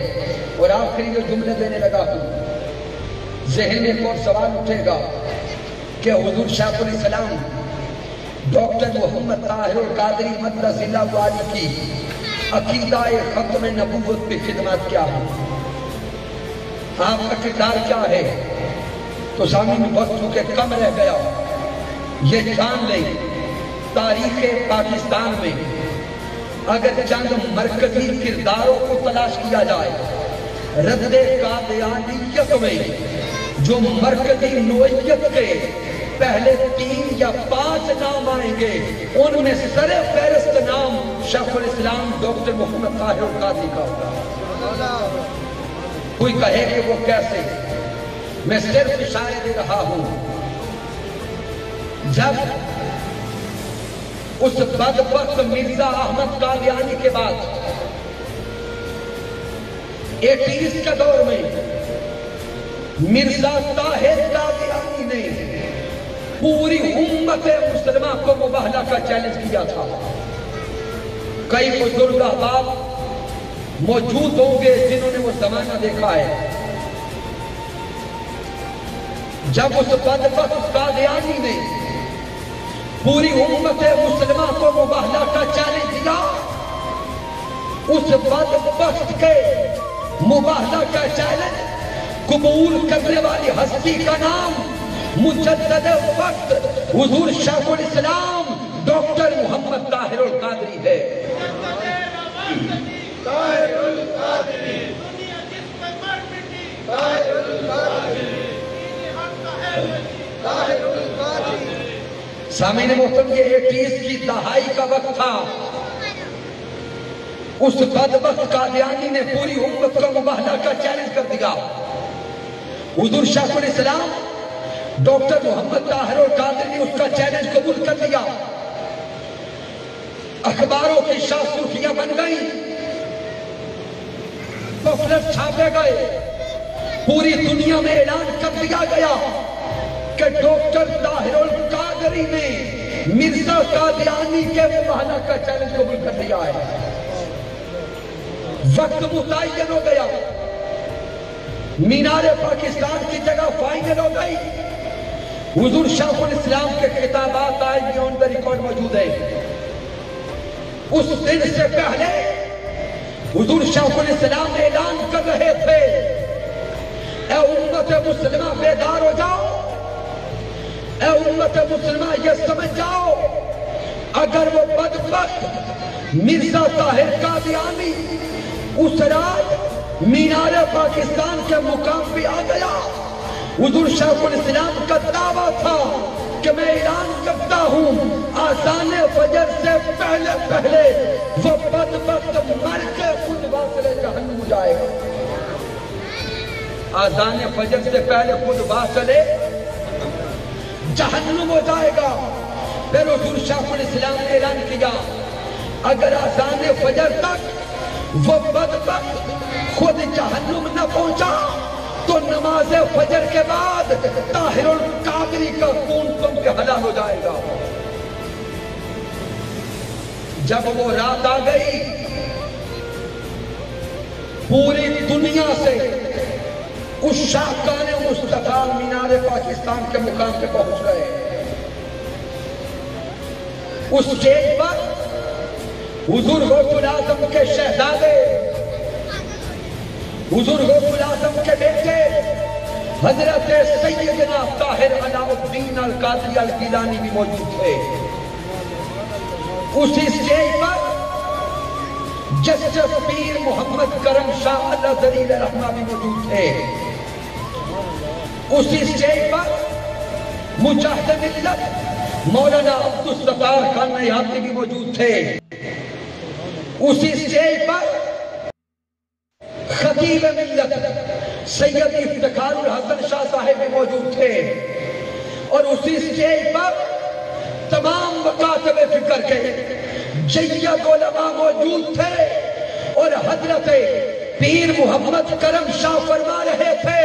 اور آخری جو جملے دینے لگا ہوں، ذہن میں ایک اور سوال اٹھے گا کہ حضور شیخ الاسلام ڈاکٹر محمد طاہر القادری مدرس اللہ علیہ کی عقیدہ ختم نبوت پہ خدمات کیا ہے، آپ کا کردار کیا ہے؟ تو سامنے وقت چونکہ کم رہ گیا، یہ جان لیں تاریخ پاکستان میں اگر چند مرکزی کرداروں کو تلاش کیا جائے، رد قادیانیت میں جو مرکزی نوعیت کے پہلے 3 یا 5 نام آئیں گے، ان میں سر فہرست نام شیخ الاسلام ڈاکٹر محمد طاہر القادری کا ہوگا۔ کوئی کہے کہ وہ کیسے؟ میں صرف اشارے دے رہا ہوں۔ جب اس بدبخت مرزا احمد قادیانی کے بعد 80s کے دور میں مرزا طاہر قادیانی نے پوری امت مسلمہ کو مباہلہ کا چیلنج کیا تھا۔ کئی بزرگ احباب موجود ہوں گے جنہوں نے وہ زمانہ دیکھا ہے، جب اس بدبخت قادیانی نے پوری امت مسلمہ کو مباہلہ کا چیلنج دیا، اس بدبخت کے مباہلہ کا چیلنج قبول کرنے والی ہستی کا نام مجدد وقت حضور شیخ الاسلام ڈاکٹر محمد طاہر القادری ہے۔ طاہر القادری، طاہر القادری، طاہر القادری۔ سامعین محترم، یہ 80s کی دہائی کا وقت تھا۔ اس بدبخت قادیانی نے پوری امت کو مباہلہ کا چیلنج کر دیا۔ حضور شیخ الاسلام ڈاکٹر محمد طاہر القادری نے اس کا چیلنج قبول کر لیا۔ اخباروں کی شاہ سرخیاں بن گئی، پمفلٹ چھاپے گئے، پوری دنیا میں اعلان کر دیا گیا کہ ڈاکٹر طاہر القادری نے مرزا قادیانی کے مباہلہ کا چیلنج قبول کر لیا ہے۔ وقت متعین ہو گیا، مینار پاکستان کی جگہ فائنل ہو گئی۔ حضور شیخ الاسلام کے خطابات آج بھی آن دا ریکارڈ موجود ہے۔ اس دن سے پہلے حضور شیخ الاسلام اعلان کر رہے تھے، اے امت مسلمہ بیدار ہو جاؤ، اے امت مسلمہ یہ سمجھ جاؤ، اگر وہ بدبخت مرزا طاہر قادیانی اس رات مینار پاکستان کے مقام پہ آ گیا، حضور شیخ الاسلام کا دعویٰ تھا کہ میں اعلان کرتا ہوں آذان فجر سے پہلے پہلے وہ بدبخت مر کے خود واصل جہنم ہو جائے گا۔ آذان فجر سے پہلے خود واصل جہنم ہو جائے گا۔ پھر حضور شیخ الاسلام نے اعلان کیا اگر آذان فجر تک وہ بدبخت خود جہنم نہ پہنچا تو نماز فجر کے بعد طاہر القادری کا خون تم کے حلال ہو جائے گا۔ جب وہ رات آ گئی، پوری دنیا سے اس شاہکان مصطفیٰ مینار پاکستان کے مقام پہ پہنچ گئے۔ اس اسٹیج پر حضور غوث الاعظم کے شہزادے، حضور غوث الاعظم کے بیٹے حضرت سیدنا طاہر علاء الدین القادری الگیلانی بھی موجود تھے۔ اسی اسٹیج پر جسٹس پیر محمد کرم شاہ اللہ ذلیل رحمہ بھی موجود تھے۔ اسی اسٹیج پر مجاہد ملت مولانا عبدالستار خان نیاتی بھی موجود تھے۔ اسی اسٹیج پر خطیب ملت سید افتخار الحسن شاہ صاحب بھی موجود تھے، اور اسی سٹیج پر تمام مکاتب فکر کے جید علماء موجود تھے، اور حضرت پیر محمد کرم شاہ فرما رہے تھے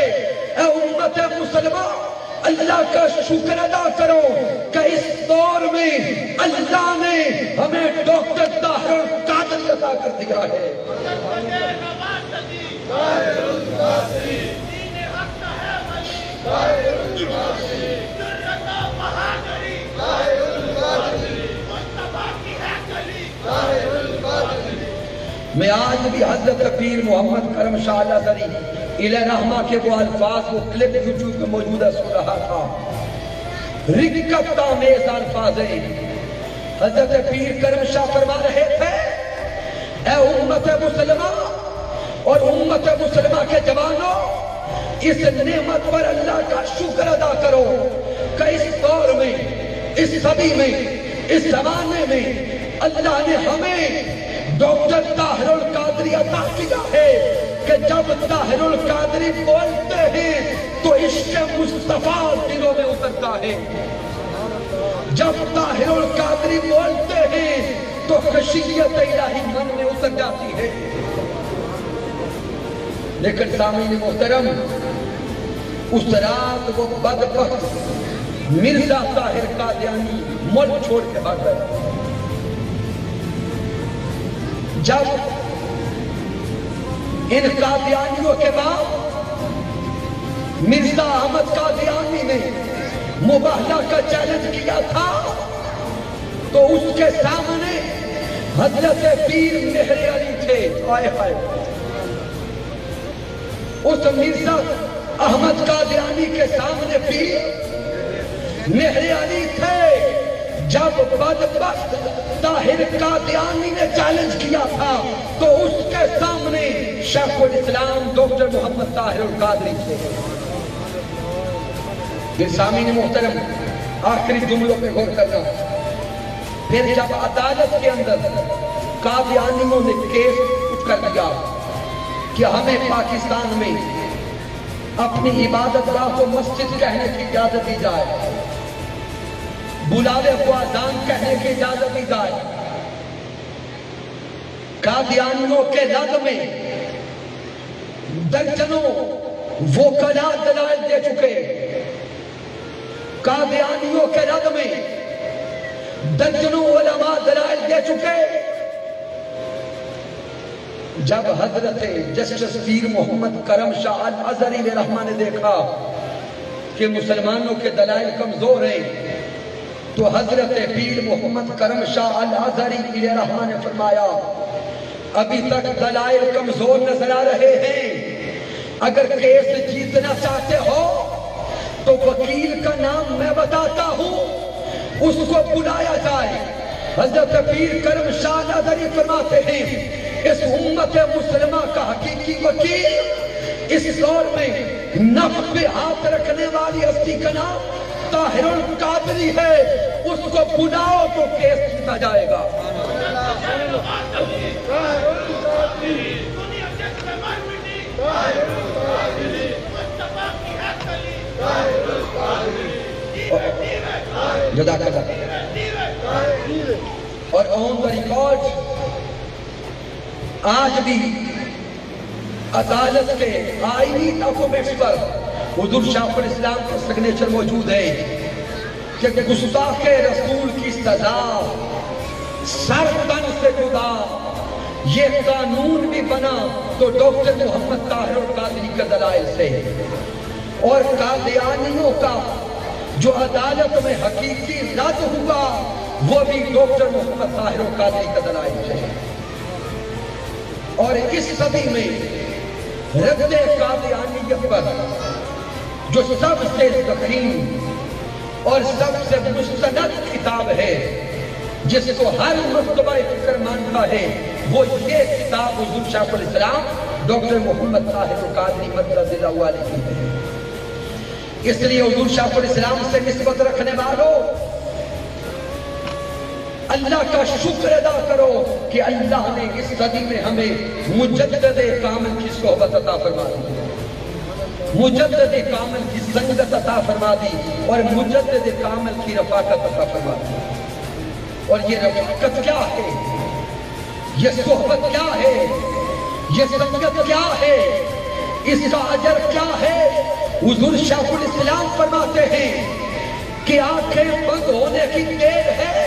اے امت مسلمہ اللہ کا شکر ادا کرو کہ اس دور میں اللہ نے ہمیں ڈاکٹر طاہر القادری عطا کر دیا ہے۔ میں آج بھی حضرت پیر محمد کرم شاہ الازہری الہ رحمہ کے وہ الفاظ وہ کلپ یوٹیوب میں موجودہ سن رہا تھا، رقت آمیز الفاظ حضرت پیر کرم شاہ فرما رہے تھے اے امت مسلمہ اور امت مسلمہ کے جوانوں، اس نعمت پر اللہ کا شکر ادا کرو کہ اس دور میں، اس صدی میں، اس زمانے میں اللہ نے ہمیں ڈاکٹر طاہر القادری عطا کیا ہے کہ جب طاہر القادری بولتے ہیں تو عشق مصطفیٰ دلوں میں اترتا ہے، جب طاہر القادری بولتے ہیں تو خشیت الہی من میں اتر جاتی ہے۔ لیکن سامعین محترم، اس رات وہ بدبخت مرزا طاہر قادیانی ملک چھوڑ کے بھاگ گئے۔ جب ان قادیانیوں کے بعد مرزا احمد قادیانی نے مباہلہ کا چیلنج کیا تھا تو اس کے سامنے حضرت پیر مہر علی تھے، آئے ہائے، اس مرزا احمد قادیانی کے سامنے پیر مہر علی تھے۔ جب بدبخت طاہر قادیانی نے چیلنج کیا تھا تو اس کے سامنے شیخ الاسلام ڈاکٹر محمد طاہر القادری تھے۔ پھر سامعین محترم آخری جملوں پہ غور کرنا، پھر جب عدالت کے اندر قادیانیوں نے کیس اٹھ کر دیا کہ ہمیں پاکستان میں اپنی عبادت گاہ کو مسجد کہنے کی اجازت دی جائے، بلاوے کو اذان کہنے کی اجازت دی جائے، قادیانیوں کے رد میں درجنوں وکلاء دلائل دے چکے، قادیانیوں کے رد میں درجنوں علماء دلائل دے چکے۔ جب حضرت جسٹس پیر محمد کرم شاہ الازہری علیہ رحمہ نے دیکھا کہ مسلمانوں کے دلائل کمزور ہیں تو حضرت پیر محمد کرم شاہ الازہری علیہ رحمہ نے فرمایا ابھی تک دلائل کمزور نظر آ رہے ہیں، اگر کیس جیتنا چاہتے ہو تو وکیل کا نام میں بتاتا ہوں، اس کو بلایا جائے۔ حضرت پیر کرم شاہ الازہری فرماتے ہیں اس امت مسلمہ کا حقیقی وکیل اس دور میں نفس پہ ہاتھ رکھنے والی ہستی کا نام طاہر القادری ہے، اس کو بلاؤ تو کیس جیتا جائے گا۔ جزاک اللہ۔ اور آن دا ریکارڈ آج بھی عدالت کے آئینی ڈاکومنٹس پر حضور شیخ الاسلام کا سگنیچر موجود ہے کہ گستاخ رسول کی سزا سر تن سے جدا، یہ قانون بھی بنا تو ڈاکٹر محمد طاہر القادری کے دلائل سے، اور قادیانیوں کا جو عدالت میں حقیقی رد ہوا وہ بھی ڈاکٹر محمد طاہر القادری کے دلائل سے۔ اور اس صدی میں رد قادیانیت پر جو سب سے ضخیم اور سب سے مستند کتاب ہے جس کو ہر مرتبہ فکر مانتا ہے وہ یہ کتاب حضور شیخ الاسلام ڈاکٹر محمد طاہر القادری مدد اللہ علیہ کی ہے۔ اس لیے حضور شیخ الاسلام سے نسبت رکھنے والوں اللہ کا شکر ادا کرو کہ اللہ نے اس صدی میں ہمیں مجدد کامل کی صحبت عطا فرما دی، مجدد کامل کی سنگت عطا فرما دی، اور مجدد کامل کی رفاقت عطا فرما دی۔ اور یہ رفاقت کیا ہے، یہ صحبت کیا ہے، یہ سنگت کیا ہے، اس کا اجر کیا ہے؟ حضور شیخ الاسلام فرماتے ہیں کہ آنکھیں بند ہونے کی دیر ہے،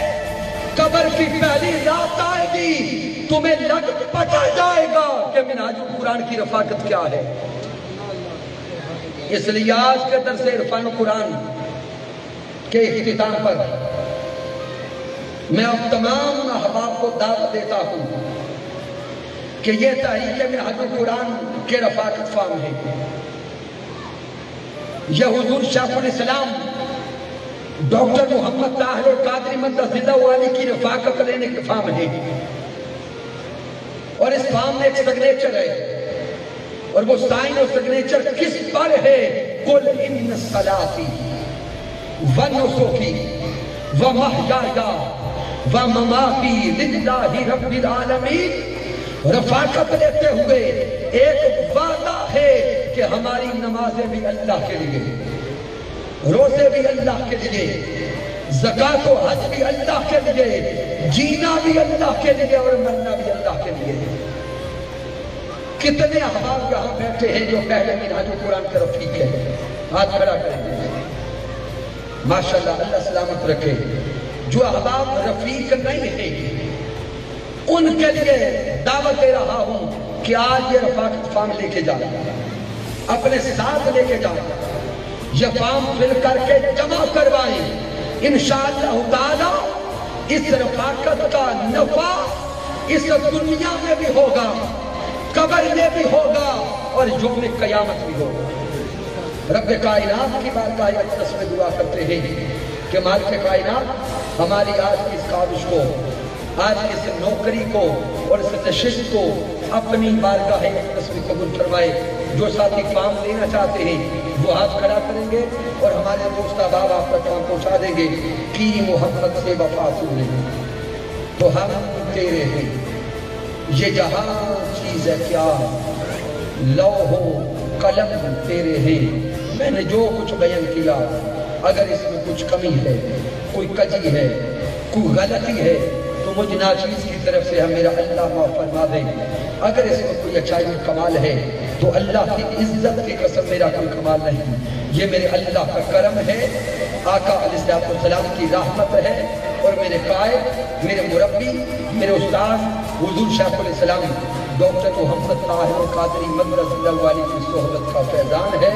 قبر کی پہلی رات آئے گی، تمہیں لگ پٹا جائے گا کہ منہاج القرآن کی رفاقت کیا ہے۔ اس لیے آج کے درس عرفان قرآن کے اختتام پر میں اب تمام احباب کو دعوت دیتا ہوں کہ یہ تحریک منہاج القرآن کے رفاقت فارم ہے، یہ حضور شیخ الاسلام ڈاکٹر محمد طاہر قادری مدثر والی کی رفاقت لینے کے فارم ہے، اور اس فارم میں ایک سگنیچر ہے، اور وہ سائن اور سگنیچر کس پر ہے؟ قل ان صلاتی و نسکی و محیایا و مماتی للہ رب العالمین۔ رفاقت لیتے ہوئے ایک وعدہ ہے کہ ہماری نمازیں بھی اللہ کے لیے، روزے بھی اللہ کے لیے، زکوٰۃ و حج بھی اللہ کے لیے، جینا بھی اللہ کے لیے اور مرنا بھی اللہ کے لیے۔ کتنے احباب یہاں بیٹھے ہیں جو پہلے منہاج القرآن کے رفیق ہیں؟ ہاتھ کھڑا کریں گے، ماشاءاللہ، اللہ سلامت رکھے۔ جو احباب رفیق نہیں ہیں ان کے لیے دعوت دے رہا ہوں کہ آج یہ رفاقت فارم لے کے جائیں، اپنے ساتھ لے کے جائیں، یہ فارم فل کر کے جمع کروائیں۔ انشاءاللہ تعالی اس رفاقت کا نفع اس دنیا میں بھی ہوگا، قبر میں بھی ہوگا، اور یوم قیامت بھی ہوگا۔ رب کائنات کی بارگاہ اقدس میں دعا کرتے ہیں کہ مالک کائنات ہماری آج کی اس کاوش کو، آج کی اس نوکری کو اور اس نشست کو اپنی بارگاہ اقدس میں قبول فرمائے۔ جو ساتھی فارم لینا چاہتے ہیں وہ ہاتھ کھڑا کریں گے اور ہمارے دوست احباب آپ تک فارم پہنچا دیں گے۔ کی محمد سے وفا سنے تو ہم تیرے ہیں، یہ جہاں چیز ہے کیا، لوح و قلم تیرے ہیں۔ میں نے جو کچھ بیان کیا اگر اس میں کچھ کمی ہے، کوئی کجی ہے، کوئی غلطی ہے تو مجھ ناچیز کی طرف سے ہم میرا اللہ معاف فرما دیں۔ اگر اس میں کوئی اچھائی کمال ہے تو اللہ کی عزت کی قسم میرا کوئی کمال نہیں، یہ میرے اللہ کا کرم ہے، آقا علیہ السلام کی رحمت ہے، اور میرے قائد، میرے مربی، میرے استاد حضور شیخ الاسلام ڈاکٹر محمد طاہر قادری مدثر کی صحبت کا فیضان ہے۔